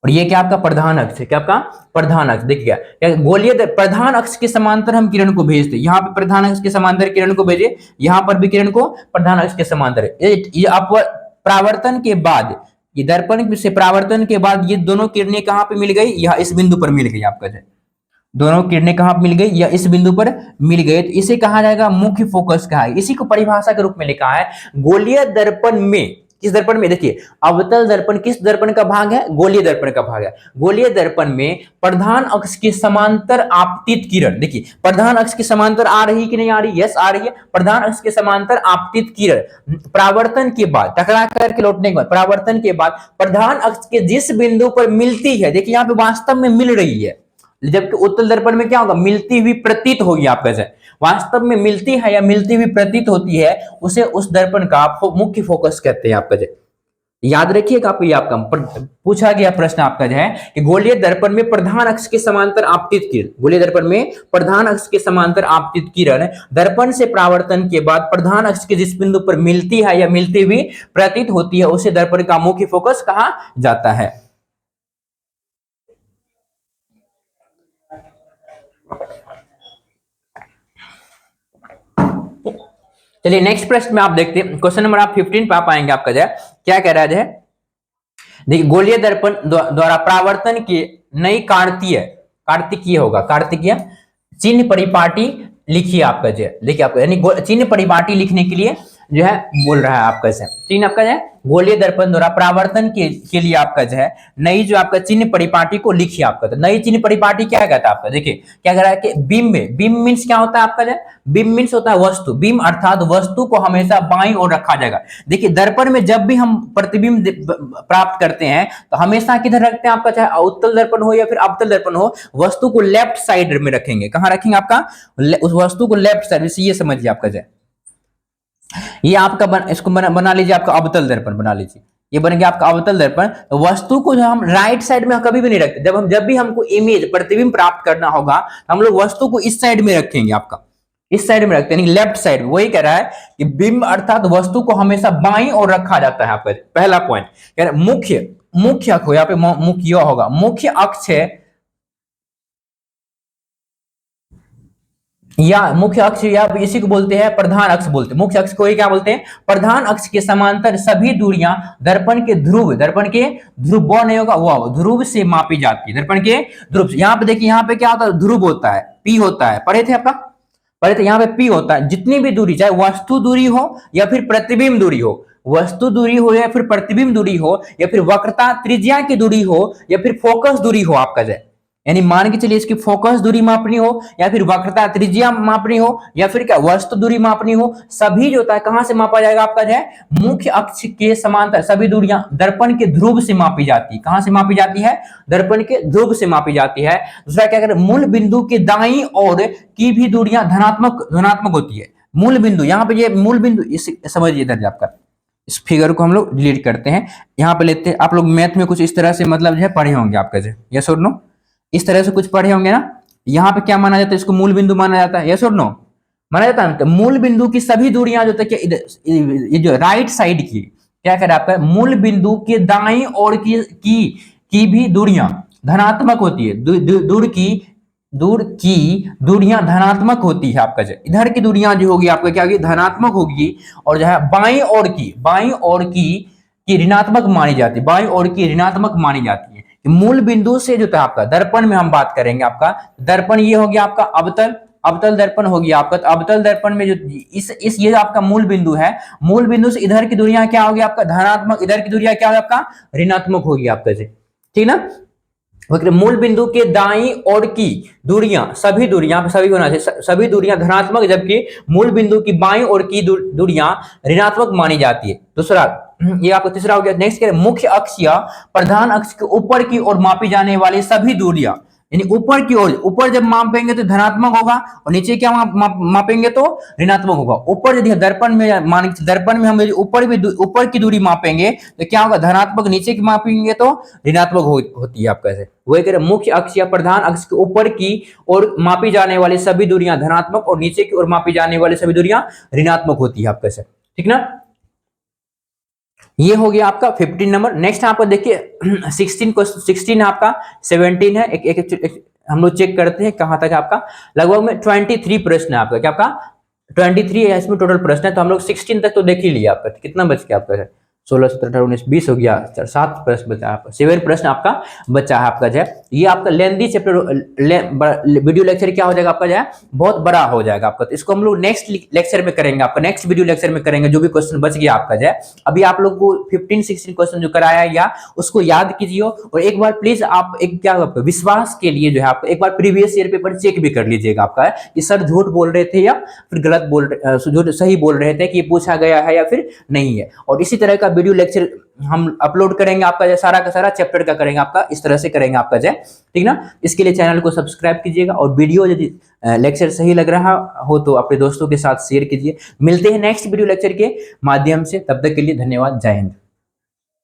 और ये क्या आपका प्रधान अक्ष है, क्या आपका प्रधान अक्ष। देखिए क्या गोलीय प्रधान अक्ष के समांतर हम किरण को भेजते, यहाँ पे प्रधान अक्ष के समांतर किरण को भेजे, यहाँ पर भी किरण को प्रधान अक्ष के समांतर। ये आप परावर्तन के बाद, ये दर्पण से परावर्तन के बाद ये दोनों किरणें कहाँ पे मिल गई, यह इस बिंदु पर मिल गई आपका जो दोनों किरणें कहाँ मिल गई, या इस बिंदु पर मिल गए, तो इसे कहा जाएगा मुख्य फोकस कहा है। इसी को परिभाषा के रूप में लिखा है गोलीय दर्पण में। किस दर्पण में, देखिए अवतल दर्पण किस दर्पण का भाग है, गोलीय दर्पण का भाग है। गोलीय दर्पण में प्रधान अक्ष के समांतर आपतित किरण, देखिए प्रधान अक्ष के समांतर आ रही कि नहीं आ रही, यस आ रही है। प्रधान अक्ष के समांतर आपतित किरण परावर्तन के बाद, टकरा करके लौटने के बाद, परावर्तन के बाद प्रधान अक्ष के जिस बिंदु पर मिलती है, देखिए यहाँ पे वास्तव में मिल रही है, जबकि उत्तल दर्पण में क्या होगा, मिलती हुई प्रतीत होगी आपका जो वास्तव में मिलती है या मिलती हुई प्रतीत होती है, उसे उस दर्पण का मुख्य फोकस कहते हैं आपका जो। याद रखिएगा, आप ये आपका पूछा गया प्रश्न आपका जो है कि गोलीय दर्पण में प्रधान अक्ष के समांतर आपतित किरण, गोलीय दर्पण में प्रधान अक्ष के समांतर आपतित किरण दर्पण से परावर्तन के बाद प्रधान अक्ष के जिस बिंदु पर मिलती है या मिलती हुई प्रतीत होती है, उसे दर्पण का मुख्य फोकस कहा जाता है। चलिए नेक्स्ट प्रश्न में आप देखते हैं, क्वेश्चन नंबर आप 15 पे आप आएंगे आपका जो क्या कह रहा है, देखिए गोलीय दर्पण द्वारा परावर्तन की नई कार्तिकीय होगा, कार्तिकीय चिन्ह परिपाटी लिखिए आपका जो, देखिए आपका यानी चिन्ह परिपाटी लिखने के लिए जो है बोल रहा है आपका जो चिन्ह आपका जो है गोलीय दर्पण द्वारा परावर्तन के लिए आपका जो है नई जो आपका चिन्ह परिपाटी को लिखिए आपका। तो नई चिन्ह परिपाटी क्या कहता है आपका, देखिए क्या कह रहा है कि बीम में, बीम मीन्स क्या होता है आपका जो बीम मीन्स होता है वस्तु, बीम अर्थात वस्तु को हमेशा बाईं ओर रखा जाएगा। देखिए दर्पण में जब भी हम प्रतिबिंब प्राप्त करते हैं तो हमेशा किधर रखते हैं आपका, चाहे उत्तल दर्पण हो या फिर अवतल दर्पण हो, वस्तु को लेफ्ट साइड में रखेंगे। कहां रखेंगे आपका, उस वस्तु को लेफ्ट साइड, ये समझिए आपका जो ये आपका इसको बना लीजिए आपका अवतल दर्पण बना लीजिए, ये बन गया आपका अवतल दर्पण। तो वस्तु को जो हम राइट साइड में कभी भी नहीं रखते, जब भी हमको इमेज प्रतिबिंब प्राप्त करना होगा तो हम लोग वस्तु को इस साइड में रखेंगे, आपका इस साइड में रखते हैं, लेफ्ट साइड। वही कह रहा है कि बिंब अर्थात वस्तु को हमेशा बाईं ओर रखा जाता है आपका। पहला पॉइंट कह रहा है मुख्य अक्ष, यहाँ पे मुख्य होगा, मुख्य अक्ष है या मुख्य अक्ष, या इसी को बोलते हैं प्रधान अक्ष बोलते हैं। मुख्य अक्ष को क्या बोलते हैं, प्रधान अक्ष के समांतर सभी दूरियां दर्पण के ध्रुव वो नहीं होगा, वो ध्रुव से मापी जाती है, दर्पण के ध्रुव से। यहाँ पे देखिए, यहाँ पे क्या होता है, ध्रुव होता है, पी होता है, पढ़े थे आपका, पढ़े थे, यहाँ पे पी होता है। जितनी भी दूरी, चाहे वस्तु दूरी हो या फिर प्रतिबिंब दूरी हो, वस्तु दूरी हो या फिर प्रतिबिंब दूरी हो या फिर वक्रता त्रिज्या की दूरी हो या फिर फोकस दूरी हो आपका जाए, यानी मान के चलिए इसकी फोकस दूरी मापनी हो या फिर वक्रता त्रिज्या मापनी हो या फिर क्या वस्तु दूरी मापनी हो, सभी जो होता है कहां से मापा जाएगा आपका जो है, मुख्य अक्ष के समांतर सभी दूरियां दर्पण के ध्रुव से मापी जाती है। कहां से मापी जाती है, दर्पण के ध्रुव से मापी जाती है। दूसरा क्या करें, मूल बिंदु के दाईं ओर की भी दूरियां धनात्मक होती है। मूल बिंदु, यहाँ पे ये मूल बिंदु, इस समझिए इधर आपका, इस फिगर को हम लोग डिलीट करते हैं, यहाँ पे लेते हैं। आप लोग मैथ में कुछ इस तरह से मतलब जो है पढ़े होंगे आपका जो, यस और नो, इस तरह से कुछ पढ़े होंगे ना। यहाँ पे क्या माना जाता है, इसको मूल बिंदु माना जाता है, यस और नो माना जाता है। मूल बिंदु की सभी दूरियां जो तक ये जो राइट साइड की क्या कह रहा है आपका, मूल बिंदु के दाईं ओर की भी दूरियां धनात्मक होती है। दूर की दूरियां धनात्मक होती है आपका जो, इधर की दूरियां जो होगी आपका क्या होगी, धनात्मक होगी। और जो है बाईं ओर की ऋणात्मक मानी जाती है, बाईं ओर की ऋणात्मक मानी जाती है। मूल बिंदु से जो था आपका दर्पण में हम बात करेंगे, आपका दर्पण ये हो गया आपका अवतल दर्पण हो गया आपका। तो अवतल दर्पण में जो इस ये आपका मूल बिंदु है, मूल बिंदु से इधर की दूरियां क्या होगी आपका, धनात्मक, इधर की दूरियां क्या होगी आपका, ऋणात्मक होगी आपका जी, ठीक ना। मूल बिंदु के दाईं ओर की दूरियां, सभी दूरियां, सभी होना चाहिए, सभी दूरियां धनात्मक, जबकि मूल बिंदु की बाईं ओर की दूरियां ऋणात्मक मानी जाती है। दूसरा ये आपका तीसरा हो गया। नेक्स्ट क्या, मुख्य अक्ष या प्रधान अक्ष के ऊपर की ओर मापी जाने वाली सभी दूरियां, यानी ऊपर की ओर, ऊपर जब मापेंगे तो धनात्मक होगा और नीचे क्या मापेंगे तो ऋणात्मक होगा। ऊपर यदि दर्पण में हम ऊपर की दूरी मापेंगे तो क्या होगा, धनात्मक, नीचे की मापेंगे तो ऋणात्मक होती है आपका ऐसे। वही कह रहे, मुख्य अक्ष या प्रधान अक्ष के ऊपर की ओर मापी जाने वाली सभी दूरियां धनात्मक और नीचे की ओर मापी जाने वाली सभी दूरियां ऋणात्मक होती है आपका ऐसे, ठीक ना। ये हो गया आपका 15 नंबर। नेक्स्ट आपको देखिए 16 को 16 आपका 17 है। एक हम लोग चेक करते हैं कहां तक आपका, लगभग में 23 प्रश्न है आपका, क्या आपका 23 है इसमें टोटल प्रश्न है। तो हम लोग 16 तक तो देख ही लिया आपका। कितना बच गया आपका 16 17 18 19 20 हो गया, 7 प्रश्न बचा आपका, 7 प्रश्न आपका बचा है आपका जो है। ये आपका लेंदी चैप्टर वीडियो लेक्चर क्या हो जाएगा आपका जो है, बहुत बड़ा हो जाएगा आपका। तो इसको हम लोग नेक्स्ट लेक्चर में करेंगे, आपका नेक्स्ट वीडियो लेक्चर में करेंगे जो भी क्वेश्चन बच गया आपका जो है। अभी आप लोग को 15 16 क्वेश्चन जो कराया या उसको याद कीजिए, और एक बार प्लीज आप एक क्या विश्वास के लिए जो है आप एक बार प्रीवियस ईयर पेपर चेक भी कर लीजिएगा आपका, कि सर झूठ बोल रहे थे या फिर गलत बोल रहे, सही बोल रहे थे कि पूछा गया है या फिर नहीं है। और इसी तरह का वीडियो लेक्चर हम अपलोड करेंगे आपका जो सारा का सारा चैप्टर का करेंगे आपका, इस तरह से करेंगे आपका जय, ठीक ना। इसके लिए चैनल को सब्सक्राइब कीजिएगा, और वीडियो यदि लेक्चर सही लग रहा हो तो अपने दोस्तों के साथ शेयर कीजिए। मिलते हैं नेक्स्ट वीडियो लेक्चर के माध्यम से, तब तक के लिए धन्यवाद, जय हिंद।